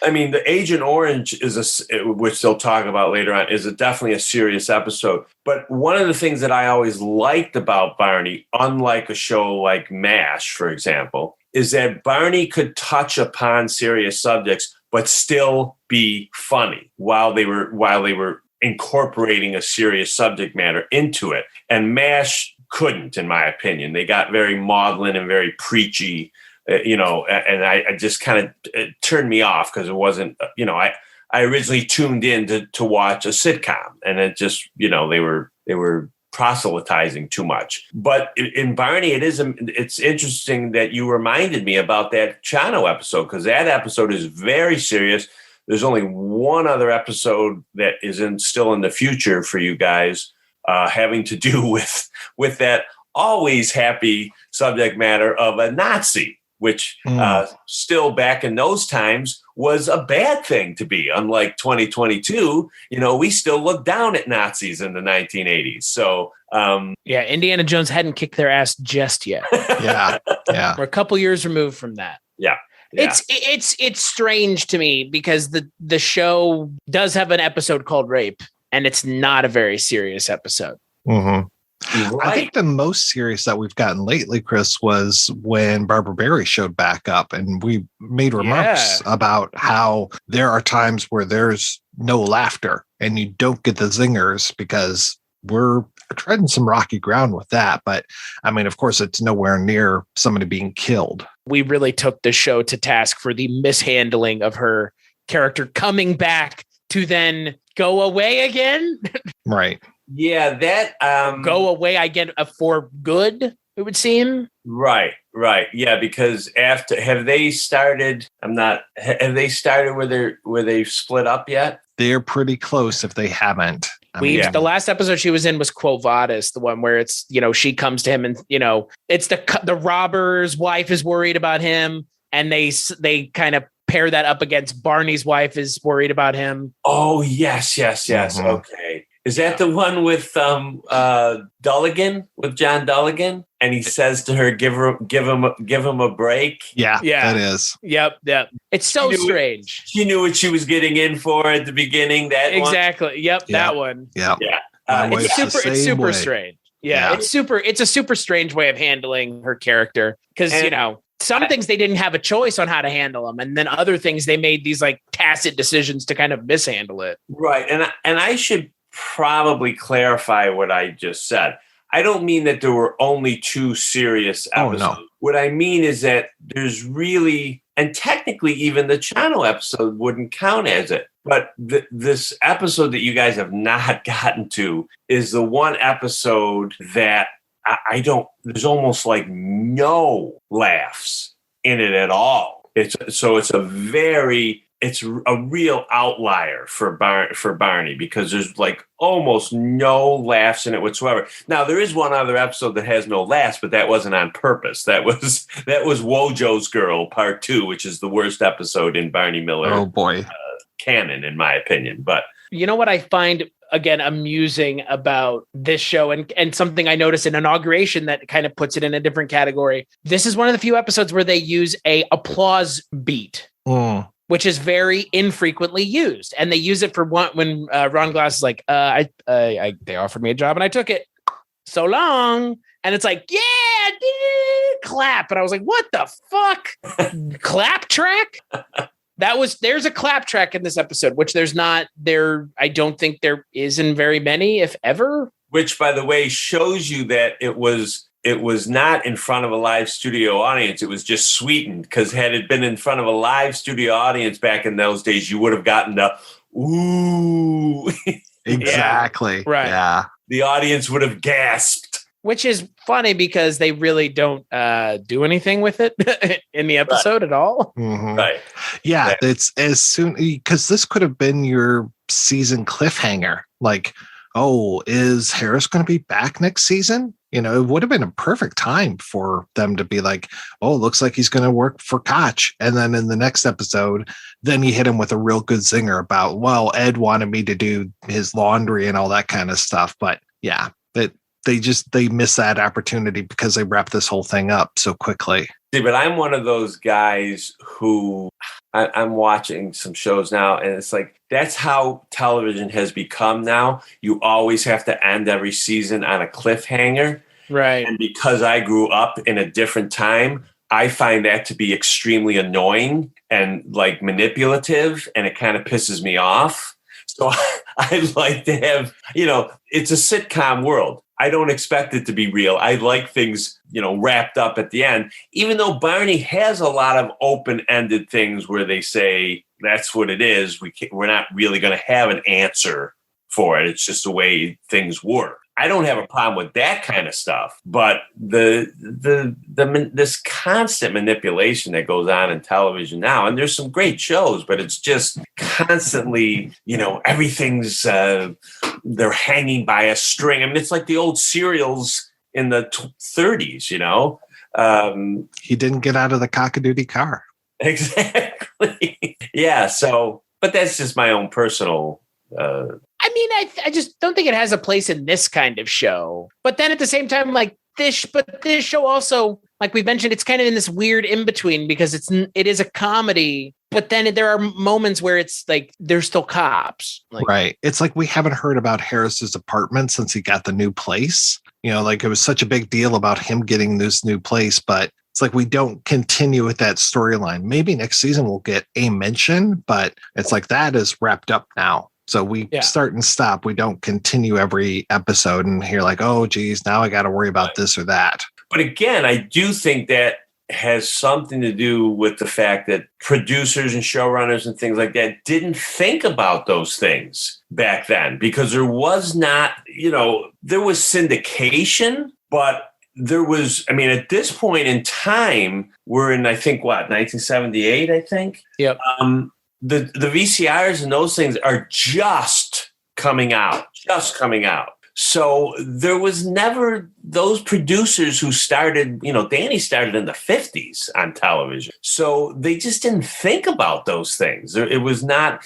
I mean, the Agent Orange which they'll talk about later on, is definitely a serious episode. But one of the things that I always liked about Barney, unlike a show like MASH, for example, is that Barney could touch upon serious subjects, but still be funny while they were incorporating a serious subject matter into it. And MASH couldn't, in my opinion. They got very maudlin and very preachy. And I just kind of, it turned me off, because it wasn't, I originally tuned in to watch a sitcom, and it just, they were proselytizing too much. But in Barney, it's interesting that you reminded me about that Chano episode, because that episode is very serious, there's only one other episode that is still in the future for you guys, having to do with that always happy subject matter of a Nazi, which still back in those times was a bad thing to be. Unlike 2022, we still look down at Nazis in the 1980s. So, Indiana Jones hadn't kicked their ass just yet. Yeah. We're a couple years removed from that. Yeah. It's strange to me because the show does have an episode called Rape, and it's not a very serious episode. Mm-hmm. Right. I think the most serious that we've gotten lately, Chris, was when Barbara Barry showed back up, and we made remarks about how there are times where there's no laughter and you don't get the zingers because we're treading some rocky ground with that. But I mean, of course, it's nowhere near somebody being killed. We really took the show to task for the mishandling of her character coming back to then go away again. Right. Yeah, that go away again for good, it would seem. Right. Yeah, because have they started where they've split up yet? They're pretty close if they haven't. The last episode she was in was Quo Vadis, the one where it's, she comes to him and, it's the robber's wife is worried about him, and they kind of pair that up against Barney's wife is worried about him. Oh, yes. Mm-hmm. Okay. Is that the one with Dulligan, with John Dulligan? And he says to her, give him a break. Yeah, that is. Yep. It's so strange. She knew what she was getting in for at the beginning. Exactly. One? Yep. That one. Yeah. It's super strange. Yeah. It's a super strange way of handling her character because, some things they didn't have a choice on how to handle them. And then other things they made these like tacit decisions to kind of mishandle it. Right. And I should probably clarify what I just said. I don't mean that there were only 2 serious episodes. Oh, no. What I mean is that there's really, and technically even the Chano episode wouldn't count as it. But this episode that you guys have not gotten to is the one episode that there's almost like no laughs in it at all. It's a real outlier for Barney because there's like almost no laughs in it whatsoever. Now there is one other episode that has no laughs, but that wasn't on purpose. That was Wojo's Girl Part 2, which is the worst episode in Barney Miller canon, in my opinion. But you know what I find again amusing about this show and something I noticed in Inauguration that kind of puts it in a different category. This is one of the few episodes where they use a applause beat. Which is very infrequently used. And they use it for when Ron Glass is like, they offered me a job and I took it. So long. And it's like, yeah, clap. And I was like, what the fuck? Clap track? There's a clap track in this episode, which there's not there. I don't think there is in very many, if ever. Which, by the way, shows you that it was not in front of a live studio audience. It was just sweetened, because had it been in front of a live studio audience back in those days, you would have gotten the ooh. Exactly. Yeah, right. Yeah. The audience would have gasped. Which is funny because they really don't do anything with it in the episode at all. Mm-hmm. Right. Yeah. It's as soon, because this could have been your season cliffhanger. Like, oh, is Harris going to be back next season? It would have been a perfect time for them to be like, oh, looks like he's going to work for Koch. And then in the next episode, then you hit him with a real good zinger about, well, Ed wanted me to do his laundry and all that kind of stuff. But yeah, they miss that opportunity because they wrap this whole thing up so quickly. See, but I'm one of those guys who I'm watching some shows now, and it's like, that's how television has become now. You always have to end every season on a cliffhanger. Right. And because I grew up in a different time, I find that to be extremely annoying and like manipulative, and it kind of pisses me off. So I like to have, it's a sitcom world. I don't expect it to be real. I like things, wrapped up at the end, even though Barney has a lot of open-ended things where they say, that's what it is. We're not really going to have an answer for it. It's just the way things work. I don't have a problem with that kind of stuff, but this constant manipulation that goes on in television now, and there's some great shows, but it's just constantly, everything's they're hanging by a string. I mean, it's like the old serials in the 30s, He didn't get out of the cockadoodie car. Exactly. Yeah. So, but that's just my own personal. I just don't think it has a place in this kind of show. But then at the same time, like this show also, like we mentioned, it's kind of in this weird in between because it is a comedy, but then there are moments where it's like they're still cops. Right. It's like we haven't heard about Harris's apartment since he got the new place. Like it was such a big deal about him getting this new place, but it's like we don't continue with that storyline. Maybe next season we'll get a mention, but it's like that is wrapped up now. So we start and stop. We don't continue every episode and hear like, oh, geez, now I got to worry about this or that. But again, I do think that has something to do with the fact that producers and showrunners and things like that didn't think about those things back then because there was not, there was syndication, but there was, at this point in time, we're in, I think, 1978, I think? Yep. The VCRs and those things are just coming out. So there was never those producers who started, Danny started in the 50s on television. So they just didn't think about those things. It was like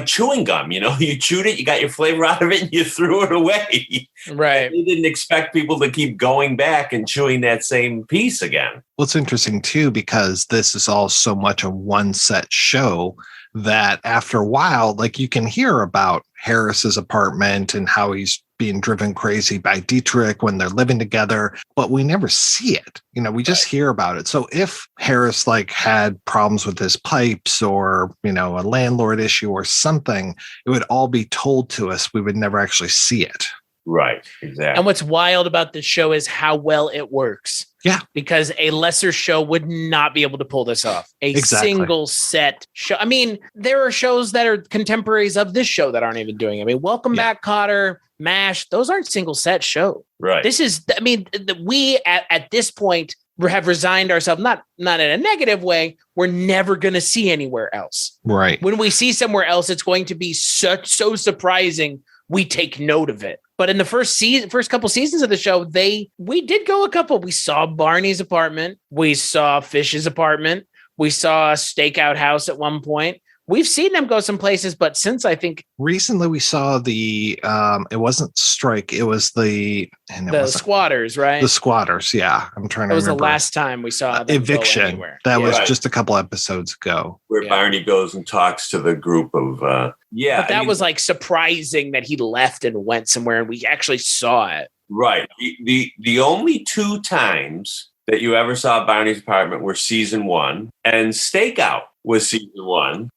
chewing gum, you chewed it, you got your flavor out of it and you threw it away. Right. They didn't expect people to keep going back and chewing that same piece again. Well, it's interesting too, because this is all so much a one set show that after a while, like you can hear about Harris's apartment and how he's being driven crazy by Dietrich when they're living together, but we never see it. We just hear about it. So if Harris had problems with his pipes or, a landlord issue or something, it would all be told to us. We would never actually see it. Right. Exactly. And what's wild about this show is how well it works. Yeah. Because a lesser show would not be able to pull this off. Single set show. There are shows that are contemporaries of this show that aren't even doing it. Welcome Back, Kotter, MASH. Those aren't single set shows. Right. This is, we at this point have resigned ourselves, not in a negative way. We're never going to see anywhere else. Right. When we see somewhere else, it's going to be so surprising. We take note of it. But in the first couple seasons of the show, we did go a couple. We saw Barney's apartment. We saw Fish's apartment. We saw a stakeout house at one point. We've seen them go some places, but since I think recently we saw the it wasn't strike, it was the squatters, right? The squatters, yeah. I'm trying to remember. It was the last time we saw them eviction. That was just a couple episodes ago. Where Barney goes and talks to the group of But that was surprising that he left and went somewhere and we actually saw it. Right. The only two times that you ever saw Barney's apartment were season 1 and Stakeout was season 1.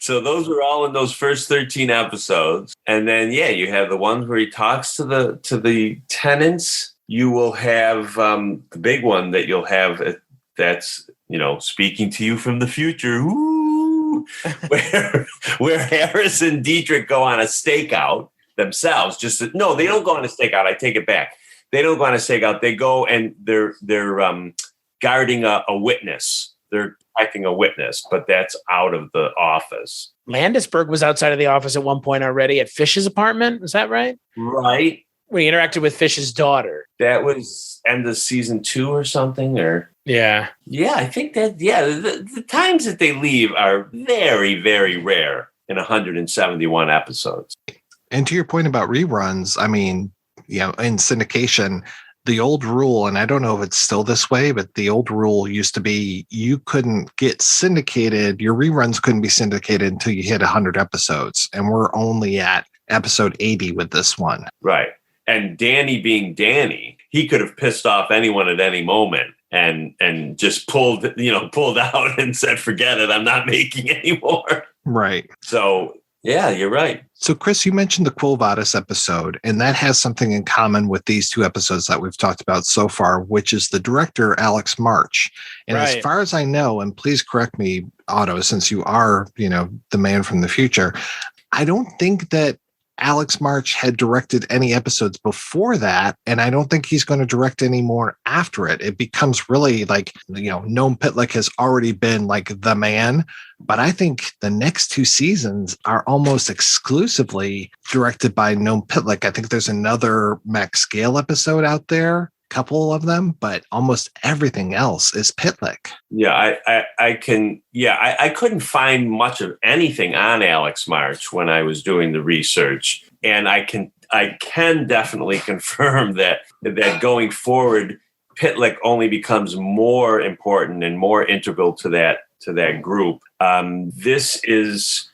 So those were all in those first 13 episodes. And then, you have the ones where he talks to the tenants. You will have the big one that you'll have that's, speaking to you from the future. Ooh, where Harris and Dietrich go on a stakeout themselves. No, they don't go on a stakeout. I take it back. They don't go on a stakeout. They go and they're guarding a witness. They're protecting a witness, but that's out of the office. Landisberg was outside of the office at one point already at Fish's apartment. Is that right? Right. When he interacted with Fish's daughter. That was end of season 2 or something, or yeah. I think that the times that they leave are very, very rare in 171 episodes. And to your point about reruns, in syndication, the old rule, and I don't know if it's still this way, but the old rule used to be you couldn't get syndicated. Your reruns couldn't be syndicated until you hit 100 episodes. And we're only at episode 80 with this one. Right. And Danny being Danny, he could have pissed off anyone at any moment and just pulled out and said, forget it. I'm not making anymore. Right. So, yeah, you're right. So, Chris, you mentioned the Quo Vadis episode, and that has something in common with these two episodes that we've talked about so far, which is the director, Alex March. And as far as I know, and please correct me, Otto, since you are, the man from the future, I don't think that Alex March had directed any episodes before that, and I don't think he's going to direct any more after it. It becomes really like, Noam Pitlick has already been like the man, but I think the next 2 seasons are almost exclusively directed by Noam Pitlick. I think there's another Max Scale episode out there, couple of them, but almost everything else is Pitlick. Yeah, I couldn't find much of anything on Alex March when I was doing the research, and I can definitely confirm that going forward, Pitlick only becomes more important and more integral to that group. This is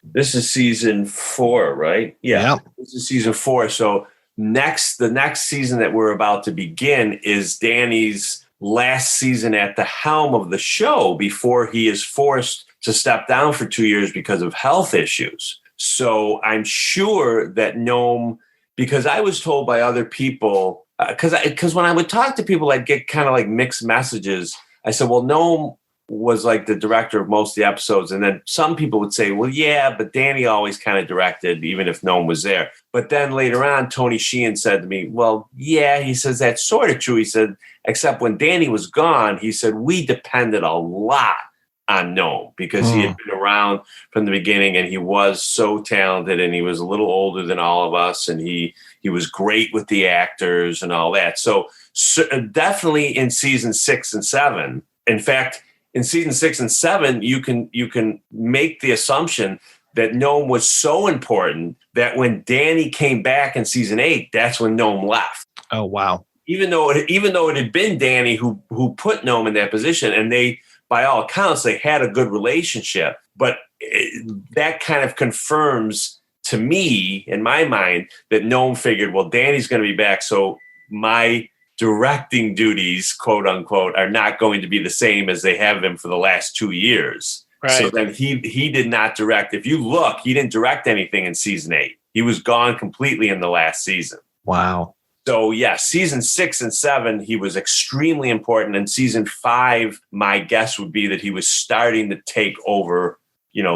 season 4, right? Yeah. This is season 4. So the next season that we're about to begin is Danny's last season at the helm of the show before he is forced to step down for 2 years because of health issues. So I'm sure that Noam, because I was told by other people, because when I would talk to people, I'd get kind of like mixed messages. I said, well, Noam was like the director of most of the episodes. And then some people would say, well, yeah, but Danny always kind of directed, even if Noam was there. But then later on, Tony Sheehan said to me, well, yeah, he says, that's sort of true. He said, except when Danny was gone, he said, we depended a lot on Noam because he had been around from the beginning and he was so talented and he was a little older than all of us. And he was great with the actors and all that. So definitely in season 6 and 7, in fact, in season 6 and 7, you can make the assumption that Noam was so important that when Danny came back in season 8, that's when Noam left. Oh, wow. Even though it had been Danny who put Noam in that position, and they, by all accounts, they had a good relationship. But that kind of confirms to me, in my mind, that Noam figured, well, Danny's going to be back, so my directing duties, quote unquote, are not going to be the same as they have been for the last 2 years. Right. So then he did not direct. If you look, he didn't direct anything in season 8. He was gone completely in the last season. Wow. So yeah, season 6 and 7, he was extremely important. And season 5, my guess would be that he was starting to take over,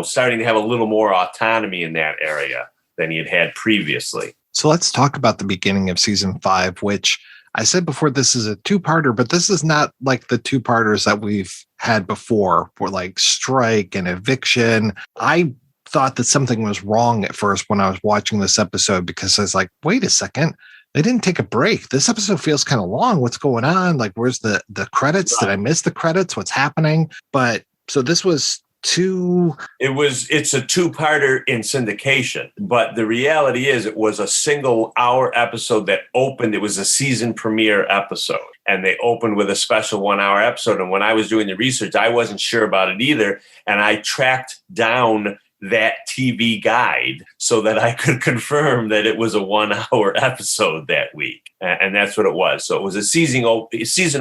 starting to have a little more autonomy in that area than he had previously. So let's talk about the beginning of season 5, which I said before, this is a 2-parter, but this is not like the 2-parters that we've had before for like strike and eviction. I thought that something was wrong at first when I was watching this episode because I was like, wait a second, they didn't take a break. This episode feels kind of long. What's going on? Like, where's the credits? Did I miss the credits? What's happening? But so this was it's a 2-parter in syndication, but the reality is it was a single hour episode that opened. It was a season premiere episode and they opened with a special 1-hour episode. And when I was doing the research, I wasn't sure about it either. And I tracked down that TV guide so that I could confirm that it was a 1-hour episode that week. And that's what it was. So it was a season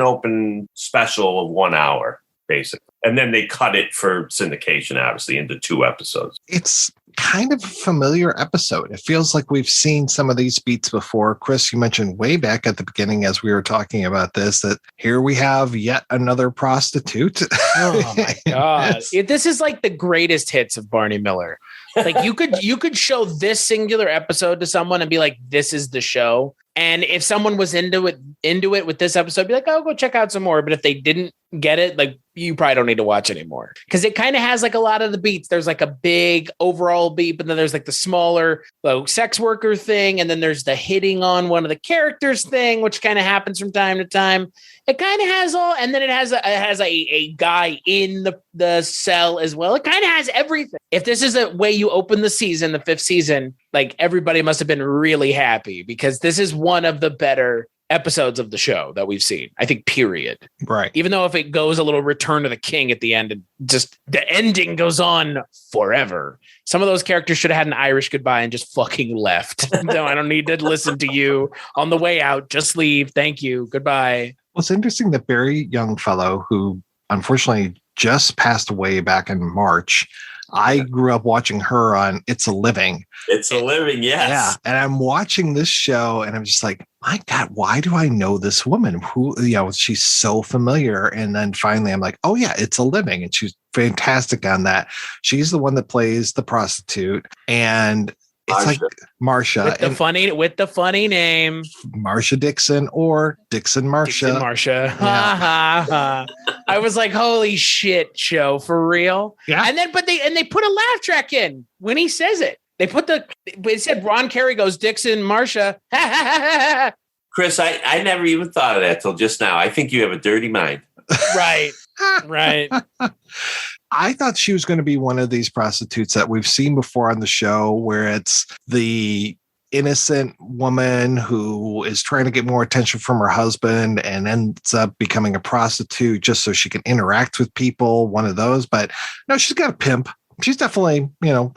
open special of 1 hour, basically. And then they cut it for syndication, obviously, into 2 episodes. It's kind of a familiar episode. It feels like we've seen some of these beats before. Chris, you mentioned way back at the beginning as we were talking about this, that here we have yet another prostitute. Oh my God. This is like the greatest hits of Barney Miller. Like you could show this singular episode to someone and be like, this is the show. And if someone was into it with this episode, be like, oh, go check out some more. But if they didn't get it, like you probably don't need to watch anymore because it kind of has like a lot of the beats. There's like a big overall beat, but then there's like the smaller sex worker thing. And then there's the hitting on one of the characters thing, which kind of happens from time to time. It kind of has all, and then it has a guy in the cell as well. It kind of has everything. If this is a way you open the season, the 5th season, like everybody must have been really happy because this is one of the better episodes of the show that we've seen, I think, period. Right. Even though if it goes a little Return of the King at the end and just the ending goes on forever. Some of those characters should have had an Irish goodbye and just fucking left. No, I don't need to listen to you on the way out. Just leave. Thank you. Goodbye. Well, it's interesting that Barry Youngfellow, who unfortunately just passed away back in March, I grew up watching her on It's a Living. It's a Living, yes. Yeah. And I'm watching this show and I'm just like, my God, why do I know this woman? Who, she's so familiar. And then finally I'm like, oh yeah, It's a Living. And she's fantastic on that. She's the one that plays the prostitute. And It's like Marsha. With the funny name. Marsha Dixon or Dixon Marsha. Dixon Marsha. Ha ha ha. I was like, holy shit, show for real. Yeah. And then they put a laugh track in when he says it. It said Ron Carey goes, Dixon Marsha. Ha ha ha ha. Chris, I never even thought of that till just now. I think you have a dirty mind. Right. Right. I thought she was going to be one of these prostitutes that we've seen before on the show, where it's the innocent woman who is trying to get more attention from her husband and ends up becoming a prostitute just so she can interact with people. One of those. But no, she's got a pimp. She's definitely,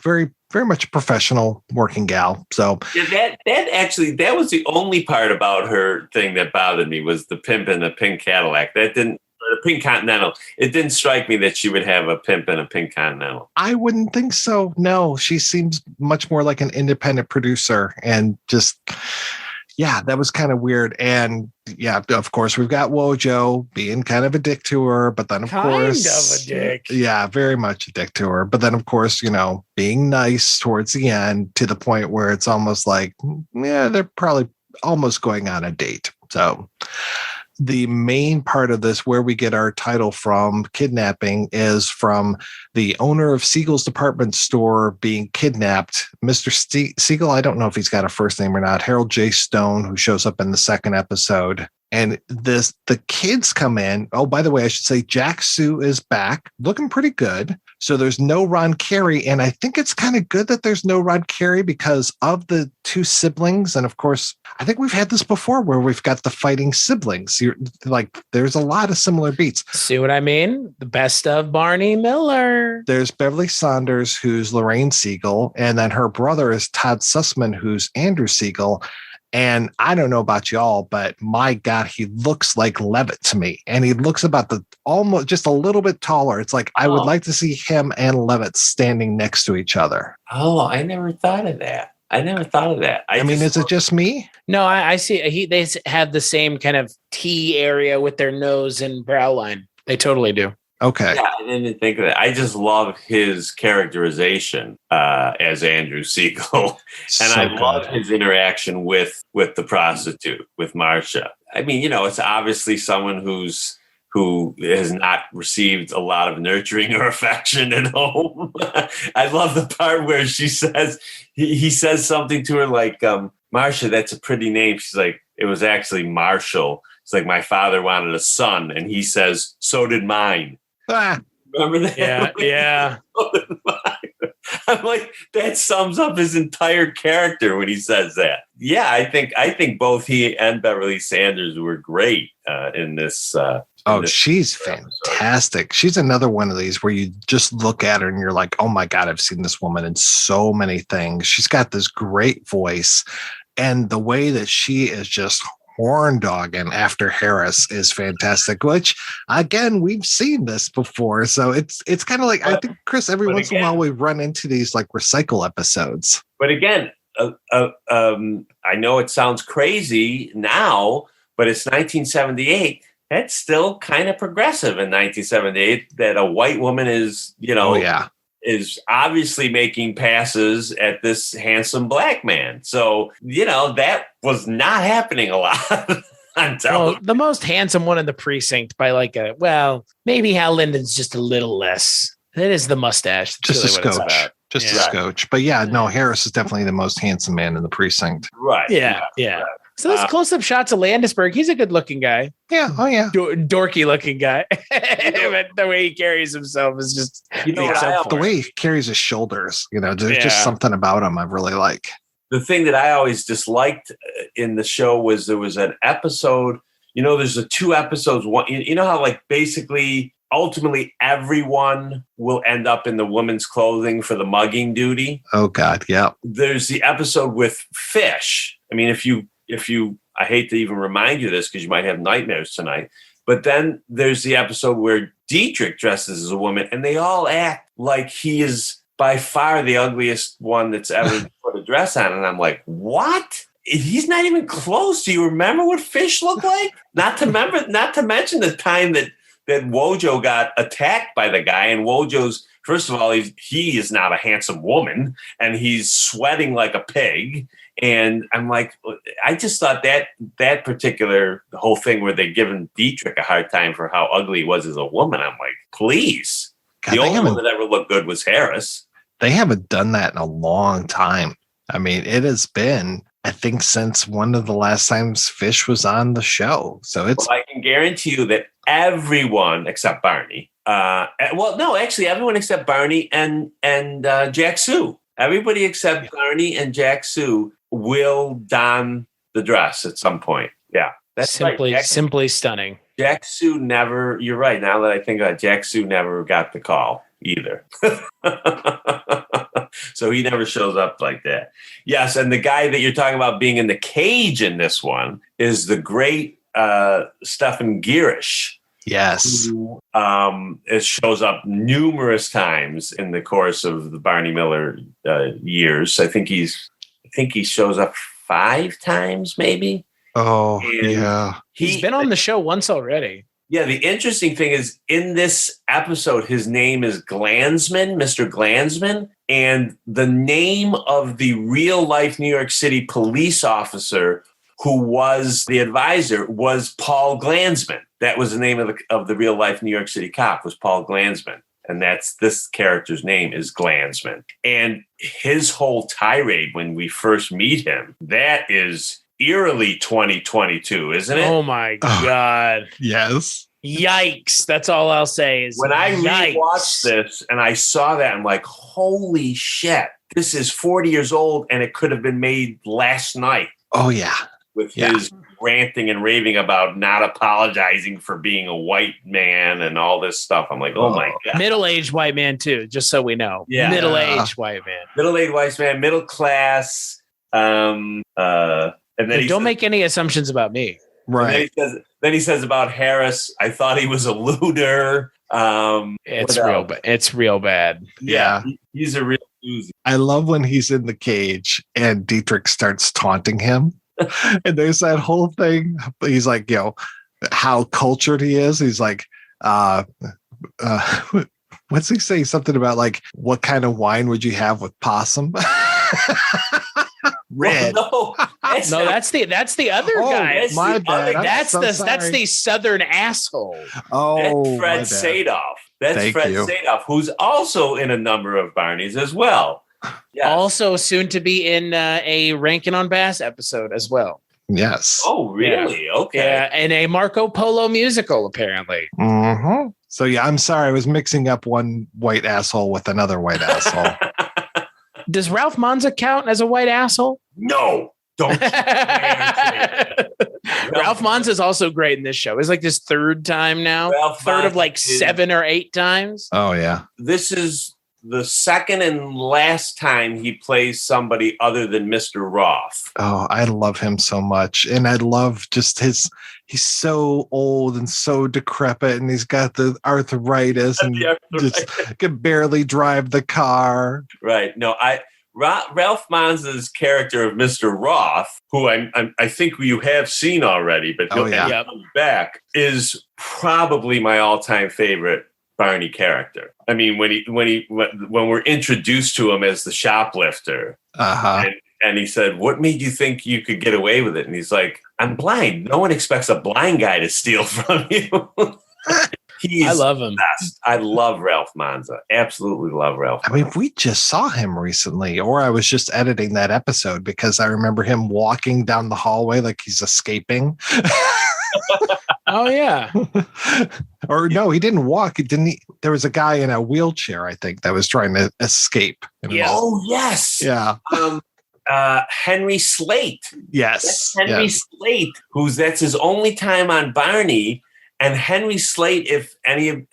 very, very much a professional working gal. So yeah, that was the only part about her thing that bothered me, was the pimp in the pink Cadillac. The pink Continental. It didn't strike me that she would have a pimp in a pink Continental. I wouldn't think so. No, she seems much more like an independent producer, and just, yeah, that was kind of weird. And yeah, of course, we've got Wojo being kind of a dick to her, but then of course, a dick. Yeah, very much a dick to her. But then of course, being nice towards the end, to the point where it's almost like, yeah, they're probably almost going on a date. So the main part of this, where we get our title from, Kidnapping, is from the owner of Siegel's department store being kidnapped. Mr. Siegel, I don't know if he's got a first name or not, Harold J. Stone, who shows up in the second episode. And the kids come in. Oh, by the way, I should say Jack Sue is back, looking pretty good. So there's no Ron Carey. And I think it's kind of good that there's no Ron Carey because of the two siblings. And of course, I think we've had this before where we've got the fighting siblings. There's a lot of similar beats. See what I mean? The best of Barney Miller. There's Beverly Saunders, who's Lorraine Siegel. And then her brother is Todd Sussman, who's Andrew Siegel. And I don't know about y'all, but my God, he looks like Levitt to me. And he looks about almost just a little bit taller. It's like, I would like to see him and Levitt standing next to each other. Oh, I never thought of that. I mean, is it just me? No, I see. They have the same kind of T area with their nose and brow line. They totally do. Okay. Yeah, I didn't think of that. I just love his characterization as Andrew Siegel. And I love his interaction with the prostitute, with Marsha. I mean, it's obviously someone who has not received a lot of nurturing or affection at home. I love the part where she says, he says something to her like, Marsha, that's a pretty name. She's like, it was actually Marshall. It's like, my father wanted a son. And he says, so did mine. Remember that? Yeah. I'm like, that sums up his entire character when he says that. Yeah, I think both he and Beverly Sanders were great in this. She's fantastic. She's another one of these where you just look at her and you're like, oh my God, I've seen this woman in so many things. She's got this great voice, and the way that she is just horn dogging after Harris is fantastic, which again, we've seen this before. So it's kind of like, I think, Chris, every once in a while we run into these like recycle episodes. But again, I know it sounds crazy now, but it's 1978. That's still kind of progressive in 1978 that a white woman is, is obviously making passes at this handsome black man. So, that was not happening a lot on television. Well, the most handsome one in the precinct by maybe Hal Linden's just a little less. It is the mustache. That's just really a scotch. Just a scotch. But Harris is definitely the most handsome man in the precinct. Right. Yeah. So those close-up shots of Landisberg, he's a good-looking guy. Yeah. Oh, yeah. Dorky-looking guy. But the way he carries himself is just... the way he carries his shoulders, there's just something about him I really like. The thing that I always disliked in the show was there was an episode, there's the two episodes. One, how basically, ultimately, everyone will end up in the woman's clothing for the mugging duty? Oh, God, yeah. There's the episode with Fish. I mean, if you, I hate to even remind you this because you might have nightmares tonight, but then there's the episode where Dietrich dresses as a woman and they all act like he is by far the ugliest one that's ever put a dress on. And I'm like, what? He's not even close. Do you remember what Fish looked like? Not to mention the time that Wojo got attacked by the guy and Wojo's First of all, he is not a handsome woman, and he's sweating like a pig. And I'm like, I just thought that particular whole thing where they're giving Dietrich a hard time for how ugly he was as a woman. I'm like, please. God, the only one that ever looked good was Harris. They haven't done that in a long time. I mean, it has been, I think, since one of the last times Fish was on the show. So it's. Well, I can guarantee you that everyone except Barney. Actually, everyone except Barney and Jack Sue. Everybody except Barney and Jack Sue will don the dress at some point. Yeah, that's simply stunning. Jack Sue never. You're right. Now that I think about it, Jack Sue never got the call either. So he never shows up like that. Yes, and the guy that you're talking about being in the cage in this one is the great Stefan Girish. Yes. Who, it shows up numerous times in the course of the Barney Miller years. I think he shows up 5 times, maybe. Oh, and yeah. He's been on the show once already. Yeah, the interesting thing is in this episode, his name is Glanzman, Mr. Glanzman, and the name of the real life New York City police officer who was the advisor was Paul Glanzman. That was the name of the real life New York City cop, was Paul Glanzman. And that's this character's name is Glanzman. And his whole tirade when we first meet him, that is eerily 2022, isn't it? Oh my God. Yes. Yikes. That's all I'll say is when I yikes. rewatched this and I saw that, I'm like, holy shit, this is 40 years old and it could have been made last night. Oh, yeah. With his ranting and raving about not apologizing for being a white man and all this stuff. I'm like, oh my God. Middle-aged white man too, just so we know. Yeah. Middle-aged white man. Middle-aged white man, middle class. And then don't make any assumptions about me. Right. Then he says about Harris, I thought he was a looter. It's real bad. Yeah. He's a real doozy. I love when he's in the cage and Dietrich starts taunting him. And there's that whole thing. He's like, how cultured he is. He's like, what's he say? Something about like, what kind of wine would you have with possum? Red. Well, no, that's the other guy. My bad. That's the Southern asshole. Oh, that's Fred Sadoff. That's Fred Sadoff, who's also in a number of Barneys as well. Yes. Also soon to be in a Rankin on Bass episode as well. Yes. Oh, really? Yeah. Okay. Yeah, and a Marco Polo musical, apparently. Mm-hmm. So, yeah, I'm sorry. I was mixing up one white asshole with another white asshole. Does Ralph Manza count as a white asshole? No. Don't. Ralph Manza is also great in this show. It's like his third time now. Third of like 7 or 8 times. Oh, yeah. This is the second and last time he plays somebody other than Mr. Roth. Oh, I love him so much. And I love just he's so old and so decrepit and he's got the arthritis and just can barely drive the car. Right. No, Ralph Manza's character of Mr. Roth, who I think you have seen already, but he'll come back, is probably my all-time favorite Barney character. I mean, when we're introduced to him as the shoplifter, and he said, "What made you think you could get away with it?" And he's like, "I'm blind. No one expects a blind guy to steal from you." I love him. Best. I love Ralph Manza. Absolutely love Ralph. I mean, we just saw him recently, or I was just editing that episode because I remember him walking down the hallway like he's escaping. Oh yeah. Or no, he didn't walk. There was a guy in a wheelchair, I think, that was trying to escape. Yeah. Oh yes. Yeah. Henry Slate. Yes. That's Henry Slate, that's his only time on Barney. And Henry Slate, if any of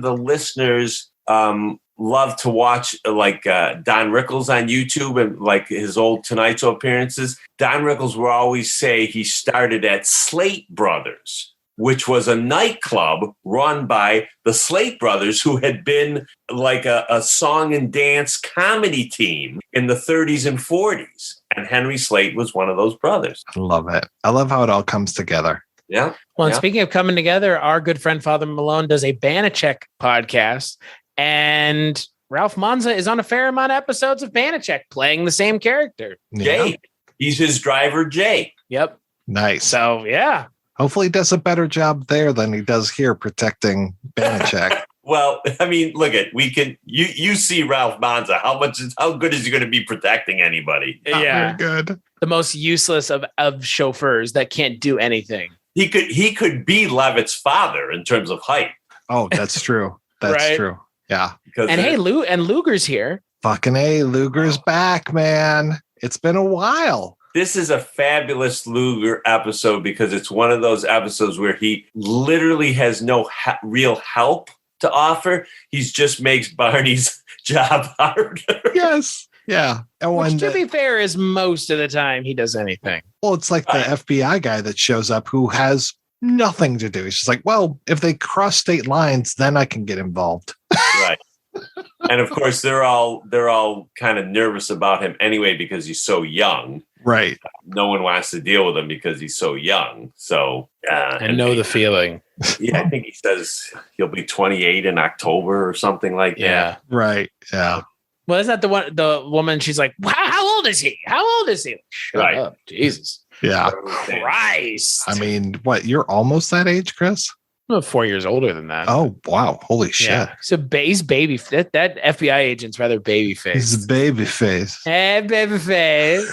the listeners love to watch like Don Rickles on YouTube and like his old Tonight Show appearances, Don Rickles will always say he started at Slate Brothers, which was a nightclub run by the Slate Brothers, who had been like a song and dance comedy team in the 30s and 40s. And Henry Slate was one of those brothers. I love it. I love how it all comes together. Yeah. Well, and speaking of coming together, our good friend Father Malone does a Banachek podcast. And Ralph Manza is on a fair amount of episodes of Banachek playing the same character. Jay. He's his driver, Jay. Yep. Nice. So, yeah. Hopefully he does a better job there than he does here protecting Banachek. Well, I mean, look at you see Ralph Manza. How good is he going to be protecting anybody? Yeah. Very good. The most useless of chauffeurs that can't do anything. He could be Levitt's father in terms of height. Oh, that's true. That's Right. true. Yeah. And hey, Luger's here. Fucking A, Luger's back, man. It's been a while. This is a fabulous Luger episode because it's one of those episodes where he literally has no real help to offer. He just makes Barney's job harder. Yes. Yeah. And Which, to be fair, is most of the time he does anything. well, it's like the FBI guy that shows up who has nothing to do. He's just like, well, if they cross state lines, then I can get involved. Right. And of course, they're all kind of nervous about him anyway because he's so young. Right. No one wants to deal with him because he's so young. So I know the feeling. Yeah, I think he says he'll be 28 in October or something like that. Right. Yeah. Well, is that the woman? She's like, how old is he? How old is he? Shut Right. up. Jesus. Yeah. Christ. I mean, what? You're almost that age, Chris? I'm 4 years older than that. Oh, wow. Holy shit. Yeah. So he's baby. That FBI agent's rather baby face. He's a baby face. Hey, baby face.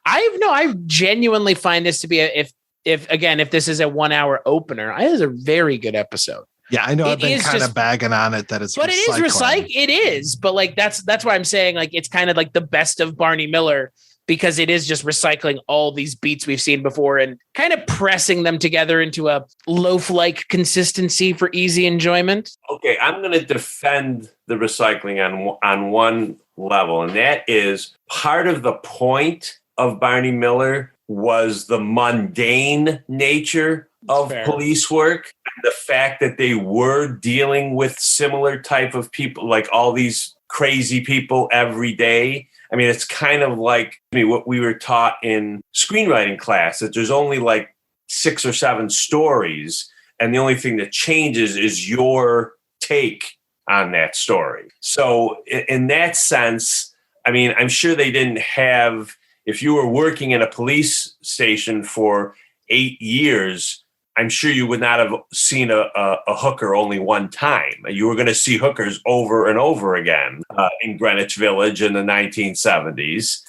I genuinely find this to be if this is a 1 hour opener, it is a very good episode. Yeah, I know. I've been kind just of bagging on it that it's, but it is recycling. It is, but like that's why I'm saying like it's kind of like the best of Barney Miller because it is just recycling all these beats we've seen before and kind of pressing them together into a loaf-like consistency for easy enjoyment. Okay, I'm going to defend the recycling on one level, and that is part of the point of Barney Miller was the mundane nature of police work and the fact that they were dealing with similar type of people, like all these crazy people every day. I mean, it's kind of like what we were taught in screenwriting class, that there's only like 6 or 7 stories, and the only thing that changes is your take on that story. So in that sense, I mean, I'm sure they didn't have, if you were working in a police station for 8 years, I'm sure you would not have seen a hooker only one time. You were going to see hookers over and over again in Greenwich Village in the 1970s.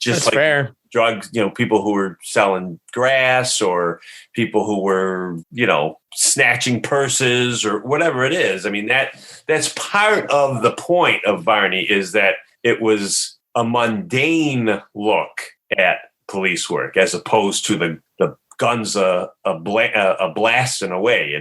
Just That's like fair. Drugs, people who were selling grass or people who were, snatching purses or whatever it is. I mean, that's part of the point of Barney, is that it was a mundane look at police work as opposed to the guns a blasting away,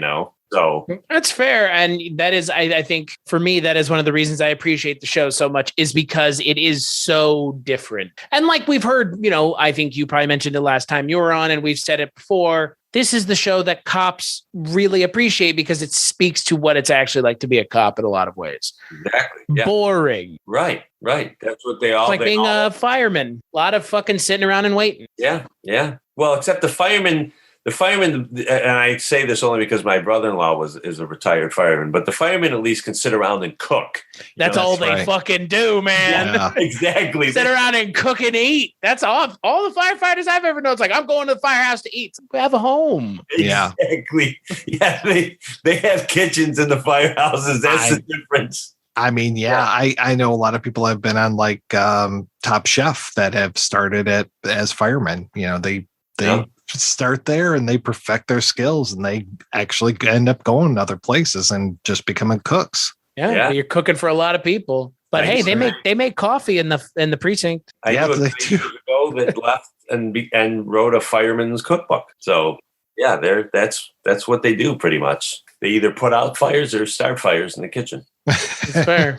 So that's fair. And that is, I think for me, that is one of the reasons I appreciate the show so much, is because it is so different. And like we've heard, I think you probably mentioned it last time you were on, and we've said it before. This is the show that cops really appreciate because it speaks to what it's actually like to be a cop in a lot of ways. Exactly. Yeah. Boring. Right. That's what they all. It's like being a fireman. A lot of fucking sitting around and waiting. Yeah. Well, except the fireman, and I say this only because my brother-in-law is a retired fireman, but the firemen at least can sit around and cook. That's all they fucking do, man. Yeah. Exactly. Sit around and cook and eat. That's all the firefighters I've ever known. It's like, I'm going to the firehouse to eat. We have a home. Yeah. Exactly. Yeah, they have kitchens in the firehouses. That's the difference. I mean, I know a lot of people have been on like Top Chef that have started it as firemen. They start there and they perfect their skills and they actually end up going to other places and just becoming cooks. Yeah. You're cooking for a lot of people. But hey, they make coffee in the precinct. I knew a few years ago that left and wrote a fireman's cookbook. So yeah, that's what they do pretty much. They either put out fires or start fires in the kitchen. That's fair.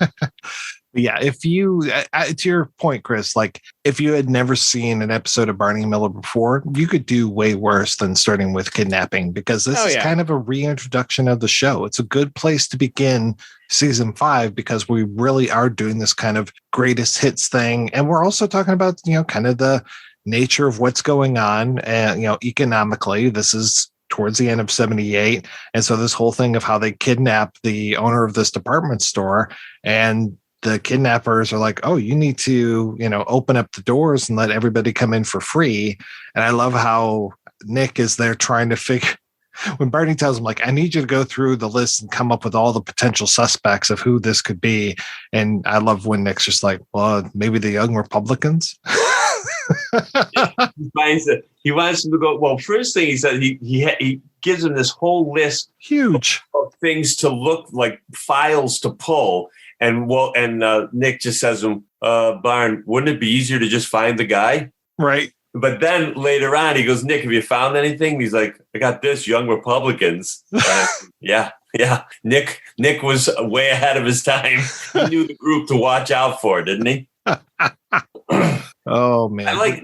Yeah, if you, to your point, Chris, like if you had never seen an episode of Barney Miller before, you could do way worse than starting with Kidnapping, because this is kind of a reintroduction of the show. It's a good place to begin season 5 because we really are doing this kind of greatest hits thing. And we're also talking about, kind of the nature of what's going on. And, economically, this is towards the end of 78. And so this whole thing of how they kidnap the owner of this department store, and the kidnappers are like, oh, you need to, open up the doors and let everybody come in for free. And I love how Nick is there trying to figure, when Barney tells him, like, I need you to go through the list and come up with all the potential suspects of who this could be. And I love when Nick's just like, well, maybe the young Republicans. He wants him to go. Well, first thing he said, he gives him this whole list, huge of things to look like, files to pull. And Nick just says to him, Barn, wouldn't it be easier to just find the guy? Right. But then later on, he goes, Nick, have you found anything? He's like, I got this, young Republicans. Yeah. Nick was way ahead of his time. He knew the group to watch out for, didn't he? Oh man! I like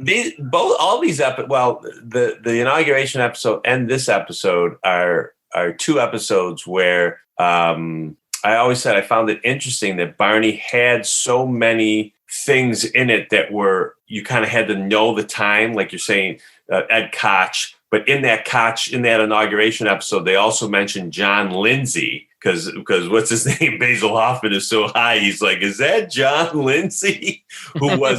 all these episodes. Well, the inauguration episode and this episode are two episodes where I always said I found it interesting that Barney had so many things in it that were, you kind of had to know the time, like you're saying, Ed Koch. But in that inauguration episode, they also mentioned John Lindsay. Because what's his name? Basil Hoffman is so high. He's like, is that John Lindsay, who was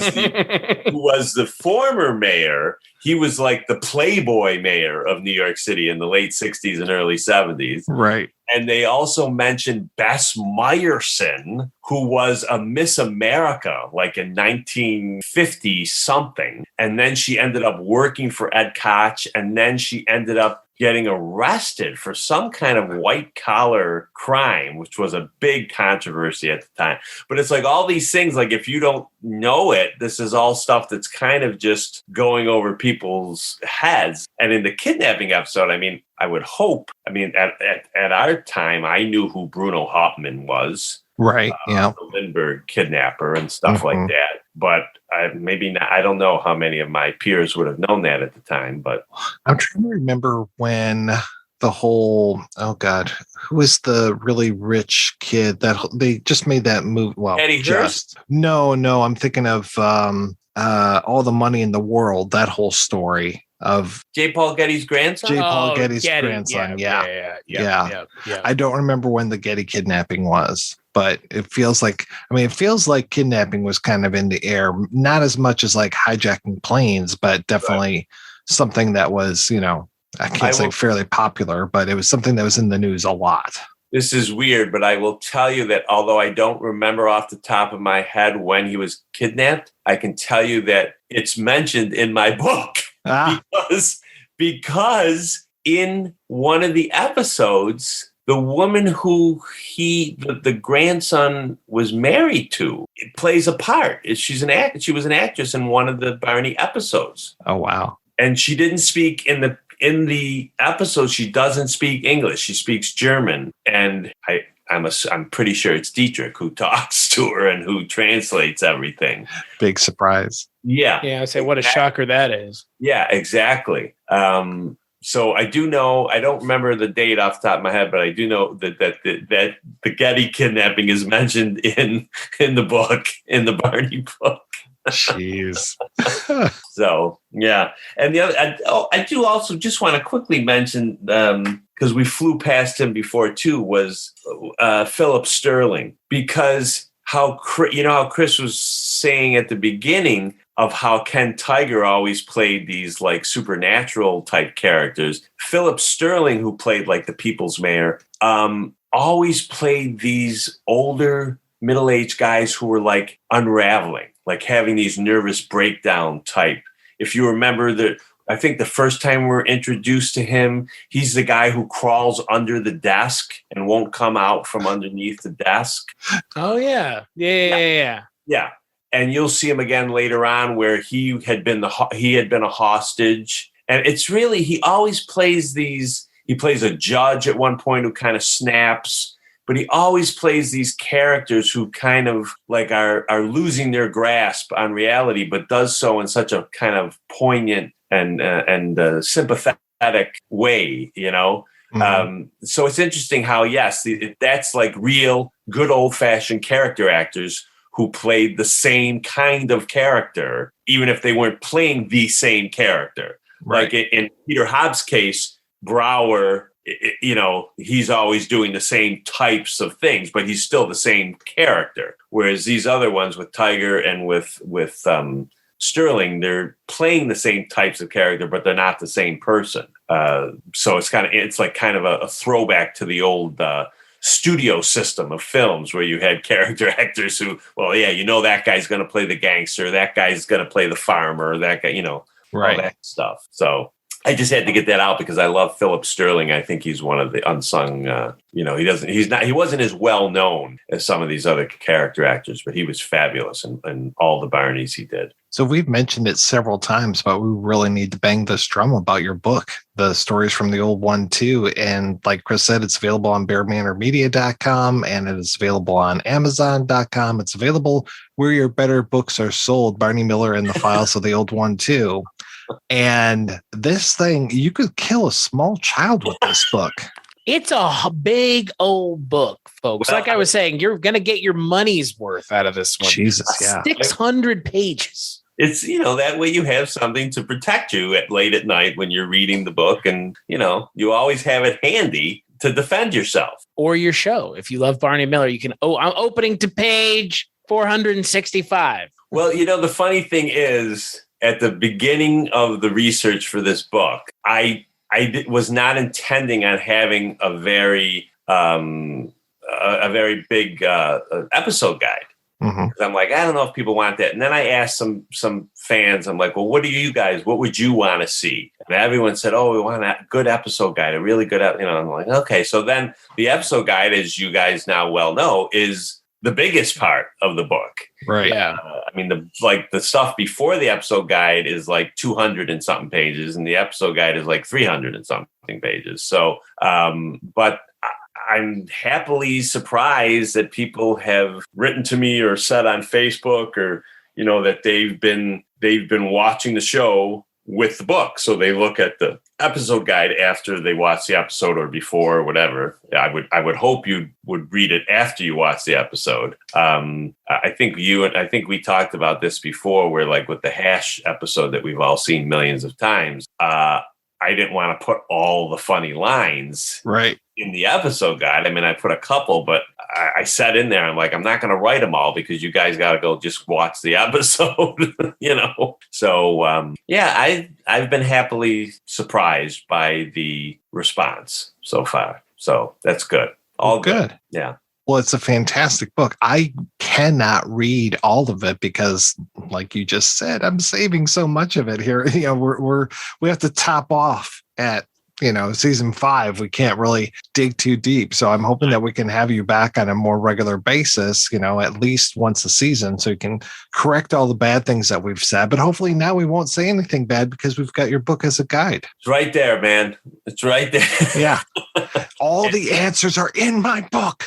the former mayor? He was like the Playboy mayor of New York City in the late 60s and early 70s. Right. And they also mentioned Bess Meyerson, who was a Miss America, like in 1950 something. And then she ended up working for Ed Koch. And then she ended up getting arrested for some kind of white collar crime, which was a big controversy at the time. But it's like all these things, like if you don't know it, this is all stuff that's kind of just going over people's heads. And in the kidnapping episode, I mean, I would hope, at our time, I knew who Bruno Hauptmann was. Right. Yeah. The Lindbergh kidnapper and stuff like that. But maybe not, I don't know how many of my peers would have known that at the time. But I'm trying to remember when the whole, oh God, who is the really rich kid that they just made that movie? Well, Eddie Hurst? No, I'm thinking of All the Money in the World, that whole story of J. Paul Getty's grandson. Grandson. Yeah. I don't remember when the Getty kidnapping was, but it feels like kidnapping was kind of in the air, not as much as like hijacking planes, but definitely something that was, I can't say fairly popular, but it was something that was in the news a lot. This is weird, but I will tell you that although I don't remember off the top of my head when he was kidnapped, I can tell you that it's mentioned in my book. Because in one of the episodes, the woman who the grandson was married to plays a part. She was an actress in one of the Barney episodes. Oh, wow. And she didn't speak in the episode. She doesn't speak English. She speaks German. And I'm pretty sure it's Dietrich who talks to her and who translates everything. Big surprise. Yeah. Yeah. I say, what a shocker that is. Yeah, exactly. So I do know, I don't remember the date off the top of my head, but I do know that the Getty kidnapping is mentioned in the book, in the Barney book. Jeez. So, yeah. And the other, I do also just want to quickly mention, because we flew past him before too, was Philip Sterling, because how Chris was saying at the beginning of how Ken Tiger always played these like supernatural type characters. Philip Sterling, who played like the People's Mayor, always played these older middle-aged guys who were like unraveling, like having these nervous breakdown type. If you remember I think the first time we were introduced to him, he's the guy who crawls under the desk and won't come out from underneath the desk. Oh yeah. Yeah. And you'll see him again later on where he had been a hostage. And it's really, he always plays he plays a judge at one point who kind of snaps, but he always plays these characters who kind of like are losing their grasp on reality, but does so in such a kind of poignant and sympathetic way, Mm-hmm. So it's interesting how, yes, that's like real good old fashioned character actors who played the same kind of character, even if they weren't playing the same character. Right. Like in Peter Hobbs' case, Brower, he's always doing the same types of things, but he's still the same character. Whereas these other ones with Tiger and with Sterling, they're playing the same types of character, but they're not the same person. So it's like kind of a throwback to the old studio system of films where you had character actors who, that guy's going to play the gangster, that guy's going to play the farmer, that guy, right. all that stuff. So I just had to get that out because I love Philip Sterling. I think he's one of the unsung, he wasn't as well known as some of these other character actors, but he was fabulous in all the Barneys he did. So we've mentioned it several times, but we really need to bang this drum about your book, The Stories from the Old One too. And like Chris said, it's available on bearmanormedia.com and it is available on amazon.com. It's available where your better books are sold, Barney Miller and the Files of the Old One too. And this thing, you could kill a small child with this book. It's a big old book, folks. Like I was saying, you're going to get your money's worth out of this one. Jesus, yeah. 600 pages. It's, that way you have something to protect you late at night when you're reading the book. And, you always have it handy to defend yourself. Or your show. If you love Barney Miller, you can, I'm opening to page 465. Well, the funny thing is, at the beginning of the research for this book, I was not intending on having a very big episode guide. Mm-hmm. I'm like, I don't know if people want that. And then I asked some fans, I'm like, well, what would you want to see? And everyone said, oh, we want a good episode guide, a really good, I'm like, okay. So then the episode guide, as you guys now well know, is the biggest part of the book. Right. Yeah. The stuff before the episode guide is like 200 and something pages, and the episode guide is like 300 and something pages. So, but I'm happily surprised that people have written to me or said on Facebook or, that they've been watching the show with the book. So they look at the episode guide after they watch the episode or before or whatever. I would hope you would read it after you watch the episode. I think we talked about this before where like with the Hash episode that we've all seen millions of times, I didn't want to put all the funny lines right in the episode guide. I put a couple, but I said in there, I'm like, I'm not going to write them all because you guys got to go just watch the episode, So, I've been happily surprised by the response so far. So that's good. All good. Yeah. Well, it's a fantastic book. I cannot read all of it because, like you just said, I'm saving so much of it here. We have to top off at season 5. We can't really dig too deep. So I'm hoping that we can have you back on a more regular basis, at least once a season, so you can correct all the bad things that we've said. But hopefully now we won't say anything bad because we've got your book as a guide. It's right there, man. It's right there. Yeah. All the answers are in my book.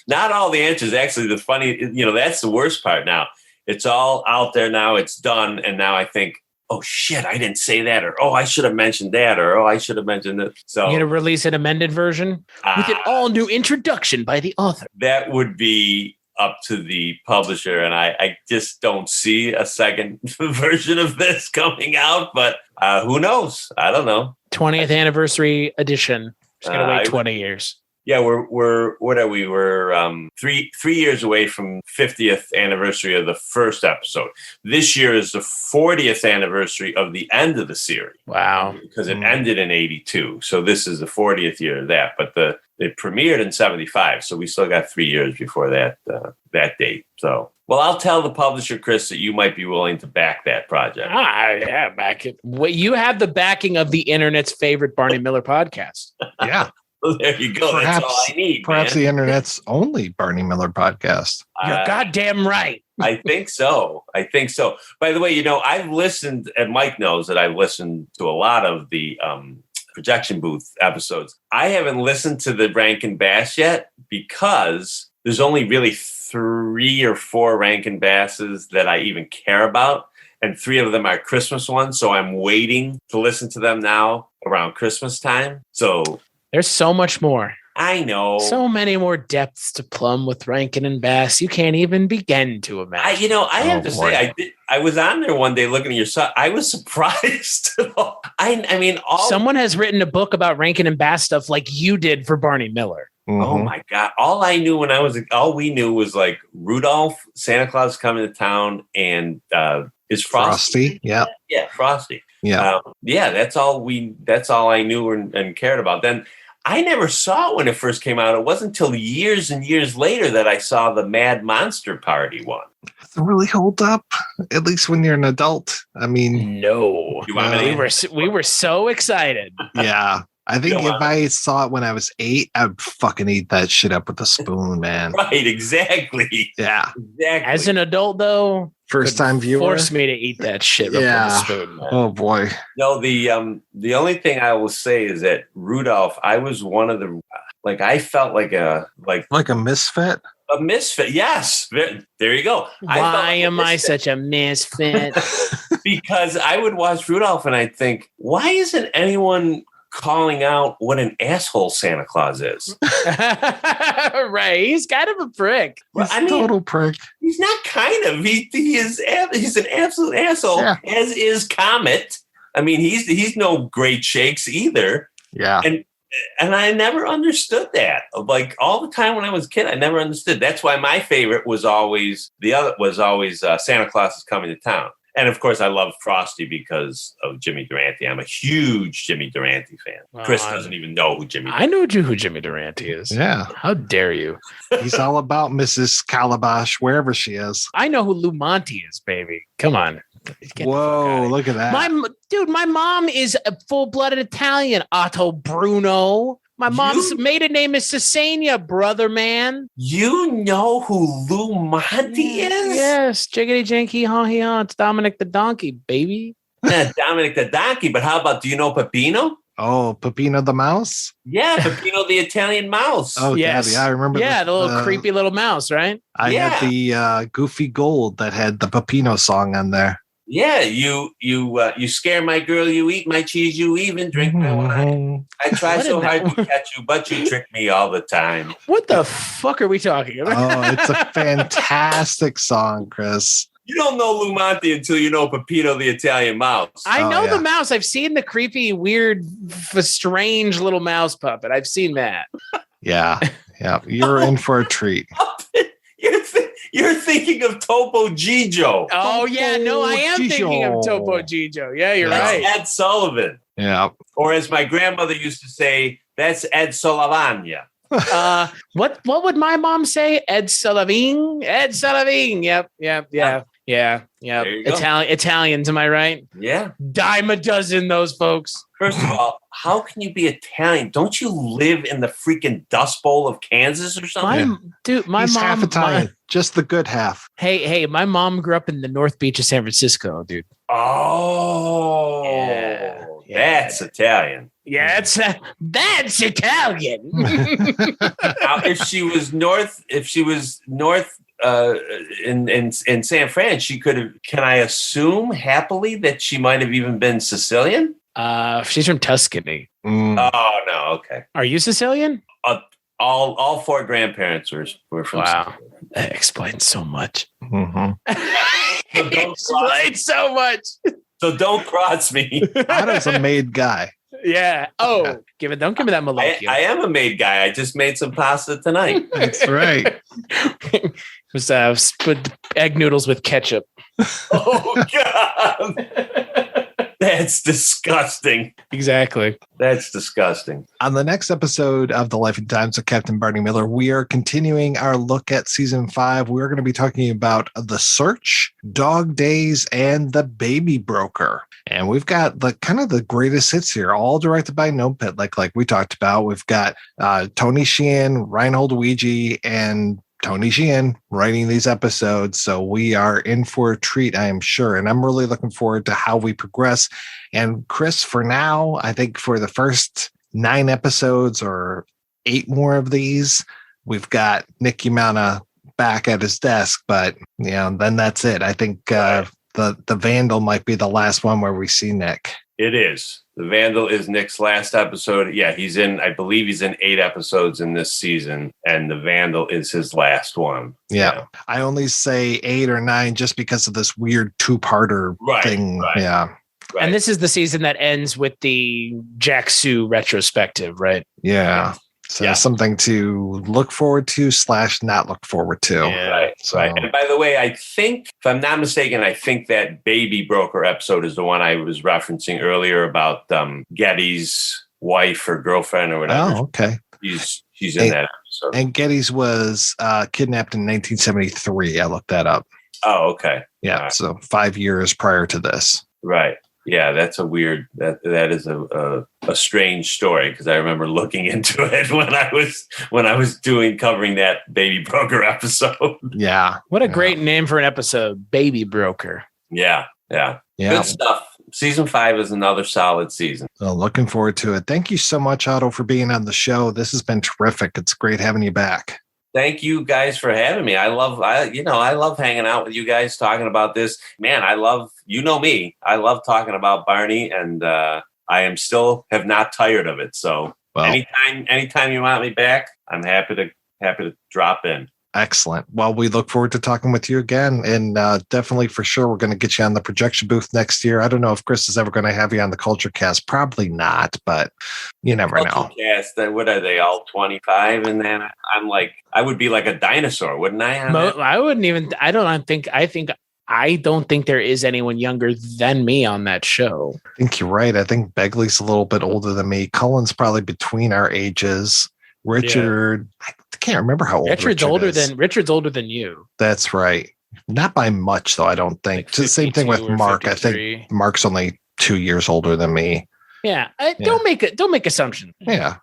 Not all the answers. Actually, the funny, that's the worst part now. It's all out there now. It's done. And now I think, oh, shit, I didn't say that. Or, oh, I should have mentioned that. Or, oh, I should have mentioned that. So you're going to release an amended version with an all-new introduction by the author. That would be up to the publisher. And I just don't see a second version of this coming out. But who knows? I don't know. 20th anniversary edition. Just going to wait 20 years. Yeah, we're what are we? We're 3 years away from 50th anniversary of the first episode. This year is the 40th anniversary of the end of the series. Wow. Because it ended in 82. So this is the 40th year of that. But it premiered in 75. So we still got 3 years before that date. So, well, I'll tell the publisher, Chris, that you might be willing to back that project. Yeah, back it. Well, you have the backing of the internet's favorite Barney Miller podcast. Yeah. Well, there you go. That's all I need. Perhaps the internet's only Barney Miller podcast. You're goddamn right. I think so. By the way, I've listened, and Mike knows that I've listened to a lot of the projection booth episodes. I haven't listened to the Rankin Bass yet because there's only really 3 or 4 Rankin Basses that I even care about. And 3 of them are Christmas ones. So I'm waiting to listen to them now around Christmas time. So there's so much more. I know. So many more depths to plumb with Rankin and Bass. You can't even begin to imagine. I have to say, I was on there one day looking at your site. I was surprised. I mean, someone has written a book about Rankin and Bass stuff like you did for Barney Miller. Oh my God. All we knew was like Rudolph, Santa Claus coming to town, and is Frosty. Yeah. Yeah, Frosty. Yeah. That's all I knew and cared about. Then I never saw it when it first came out. It wasn't until years and years later that I saw the Mad Monster Party one. Doesn't really hold up, at least when you're an adult. I mean, no. We were so excited. Yeah. I think if I saw it when I was 8, I'd fucking eat that shit up with a spoon, man. Right, exactly. Yeah. Exactly. As an adult, though, first time viewer, force me to eat that shit with a spoon, man. Oh boy. No, the only thing I will say is that Rudolph, I was one of the I felt like a misfit. A misfit, yes. There you go. Why am I such a misfit? Because I would watch Rudolph and I'd think, why isn't anyone calling out what an asshole Santa Claus is? Right. He's kind of a prick. He's a total prick. He's not kind of. He's an absolute asshole, as is Comet. I mean, he's no great shakes either. Yeah. And I never understood that. Like all the time when I was a kid, I never understood. That's why my favorite was always Santa Claus is Coming to Town. And of course, I love Frosty because of Jimmy Durante. I'm a huge Jimmy Durante fan. Chris doesn't even know who Jimmy Durante is. I know who Jimmy Durante is. Yeah. How dare you? He's all about Mrs. Calabash, wherever she is. I know who Lou Monte is, baby. Come on. Whoa, look at that. My mom is a full-blooded Italian. Otto Bruno. My mom's maiden name is Cesania, brother, man. You know who Lou Monte is? Yes. Jiggity janky, honky hon. It's Dominic the Donkey, baby. Not Dominic the Donkey, but how about, do you know Peppino? Oh, Peppino the mouse? Yeah, Peppino the Italian mouse. Oh, yes. Yeah, I remember. Yeah, the little creepy little mouse, right? I had the Goofy Gold that had the Peppino song on there. Yeah, you scare my girl, you eat my cheese, you even drink my wine. I try so hard to catch you, but you trick me all the time. What the fuck are we talking about? Oh, it's a fantastic song, Chris. You don't know Lou Monte until you know Peppino the Italian mouse. I know the mouse. I've seen the creepy, weird, strange little mouse puppet. I've seen that. Yeah. You're in for a treat. You're thinking of Topo Gigio. Oh, yeah. No, I am thinking of Topo Gigio. Yeah, you're right. Ed Sullivan. Yeah. Or as my grandmother used to say, that's Ed Solavagna. What would my mom say? Ed Sullivan? Ed Sullivan. Yep. Italians, am I right? Yeah. Dime a dozen, those folks. First of all, how can you be Italian? Don't you live in the freaking Dust Bowl of Kansas or something? He's mom half Italian, just the good half. Hey, my mom grew up in the North Beach of San Francisco, dude. Oh, that's Italian. Yeah, that's Italian. Now, if she was north in San Fran, she could have. Can I assume happily that she might have even been Sicilian? She's from Tuscany. Oh no, okay. Are you Sicilian? All 4 grandparents were from. Wow, that explains so much. Mm-hmm. Explains so much. So don't cross me. Otto's a made guy. Yeah. Oh, don't give me that malarkey. I am a made guy. I just made some pasta tonight. That's right. It was with egg noodles with ketchup. Oh God. That's disgusting. Exactly. That's disgusting. On the next episode of The Life and Times of Captain Barney Miller, we are continuing our look at season 5. We're going to be talking about The Search, Dog Days, and The Baby Broker. And we've got the greatest hits here, all directed by Nopet, like we talked about. We've got Tony Sheehan, Reinhold Ouija, and Tony Sheehan writing these episodes. So we are in for a treat, I am sure. And I'm really looking forward to how we progress. And Chris, for now, I think for the first 9 episodes or 8 more of these, we've got Nick Yamana back at his desk. But, then that's it. I think the Vandal might be the last one where we see Nick. It is. The Vandal is Nick's last episode. Yeah, I believe he's in 8 episodes in this season, and the Vandal is his last one. Yeah. I only say 8 or 9 just because of this weird 2-parter thing. Right. Yeah. Right. And this is the season that ends with the Jack Sue retrospective, right? Yeah. So something to look forward to / not look forward to. Yeah. Right. So- Right. And by the way, I think, if I'm not mistaken, I think that Baby Broker episode is the one I was referencing earlier about Getty's wife or girlfriend or whatever. Oh, okay. She's in that episode. And Getty's was kidnapped in 1973. I looked that up. Oh, okay. Yeah. Right. So 5 years prior to this. Right. Yeah, that's a weird. That is a strange story because I remember looking into it when I was covering that Baby Broker episode. Yeah. What a great name for an episode, Baby Broker. Yeah. Good stuff. Season 5 is another solid season. Well, looking forward to it. Thank you so much, Otto, for being on the show. This has been terrific. It's great having you back. Thank you guys for having me. I love hanging out with you guys talking about this. Man, you know me. I love talking about Barney, and I have not tired of it. So anytime you want me back, I'm happy to drop in. Excellent. Well, we look forward to talking with you again, and definitely for sure we're going to get you on the projection booth next year. I don't know if Chris is ever going to have you on the Culture Cast. Probably not, but you never know. Cast, what are they, all 25? And then I'm like, I would be like a dinosaur, wouldn't I? I wouldn't even. I don't think there is anyone younger than me on that show. I think you're right. I think Begley's a little bit older than me. Cullen's probably between our ages. Richard, I can't remember how old Richard's older than you. That's right. Not by much, though, I don't think. Like the same thing with Mark. 53. I think Mark's only 2 years older than me. Yeah. Don't make assumptions. Yeah.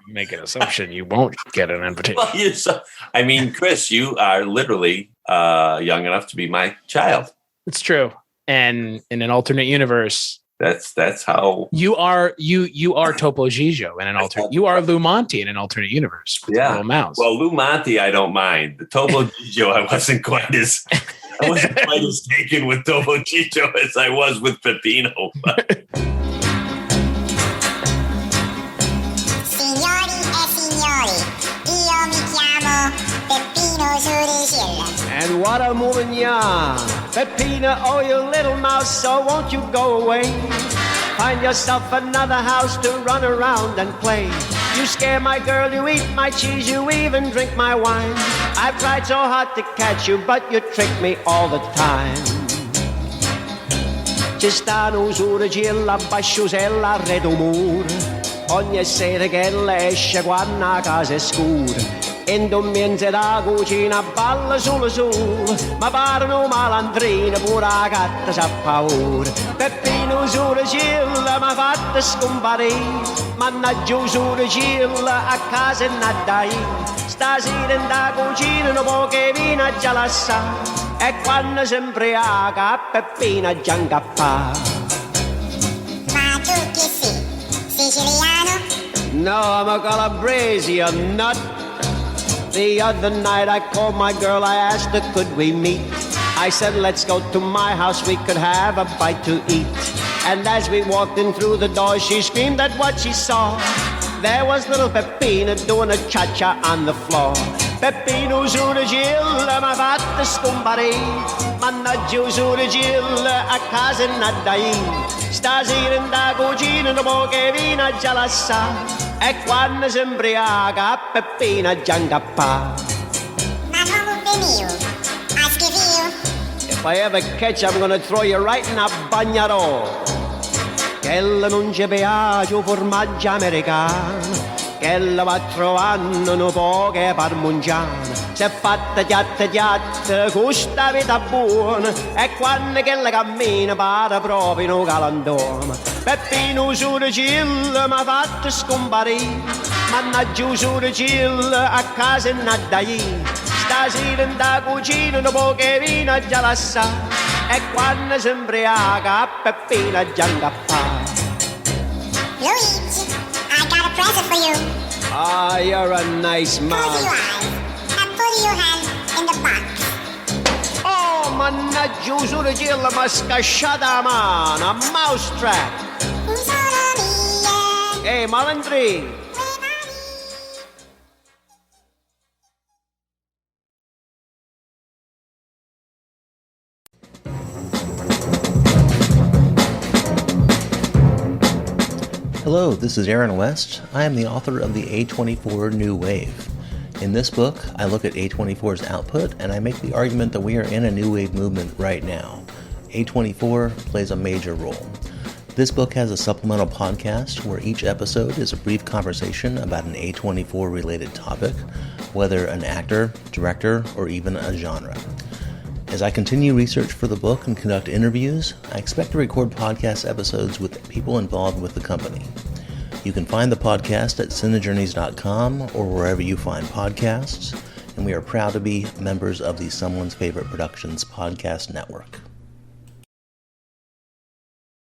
Make an assumption you won't get an invitation. Well, Chris, you are literally young enough to be my child. It's true. And in an alternate universe, that's how you are Topo Gigio in an alternate. You are Lou Monte in an alternate universe. Yeah. Little mouse. Well, Lou Monte, I don't mind. The Topo Gigio, I wasn't quite as taken with Topo Gigio as I was with Peppino. Signori e signori, io mi chiamo Peppino Suricilla. And what a moving yarn. Peppina, oh, you little mouse, so won't you go away? Find yourself another house to run around and play. You scare my girl, you eat my cheese, you even drink my wine. I've tried so hard to catch you, but you trick me all the time. Ci stanno Suricilla, Basciusella, Redumur. Ogni sera che lei esce quando a casa è scura. Indummiente da cucina balla solo su, ma parlano malandrine pure la gatta s'ha paura. Peppino Suricilla m'ha fatta scomparire, mannaggia Suricilla a casa e nadai. Stasera in da cucina un po' che vino già la sa, e quando si imbriaca a Peppina già incappà. Ma tu che sei? Siciliano? No, I'm a Calabrese, nut. The other night I called my girl, I asked her could we meet. I said let's go to my house, we could have a bite to eat. And as we walked in through the door, she screamed at what she saw. There was little Peppina doing a cha-cha on the floor. Peppino Suricilla m'ha fatta scomparire, mannaggia Suricilla a casa nadai. Stasera in da cucina un po' che vino già la sa, e quando si imbriaca a Peppina già incappà. Ma come venivo? A schifio? If I ever catch you, I'm gonna throw you right in a bagnarò. Quella non ci piace formaggio americano, quella va trovando un po' che parmigiano. Si è fatta chiatta con sta vita buona, e quando che la cammina pare proprio in un galantuomo. Peppino Suricilla m'ha fatto scomparire, mannaggia Suricilla a casa e nadai. Stasera in da cucina un po' che vino già la sa, e quando si imbriaca a Peppina già incappà. Luigi, I got a present for you. Ah, you're a nice man. Close your eyes and put your hand in the box. Oh, mannaggia Suricilla m'ha scasciata la mano, a mousetrap. Sono mia. Ehi, malandrino. Hello, this is Aaron West. I am the author of the A24 New Wave. In this book, I look at A24's output and I make the argument that we are in a new wave movement right now. A24 plays a major role. This book has a supplemental podcast where each episode is a brief conversation about an A24 related topic, whether an actor, director, or even a genre. As I continue research for the book and conduct interviews, I expect to record podcast episodes with people involved with the company. You can find the podcast at cinejourneys.com or wherever you find podcasts, and we are proud to be members of the Someone's Favorite Productions podcast network.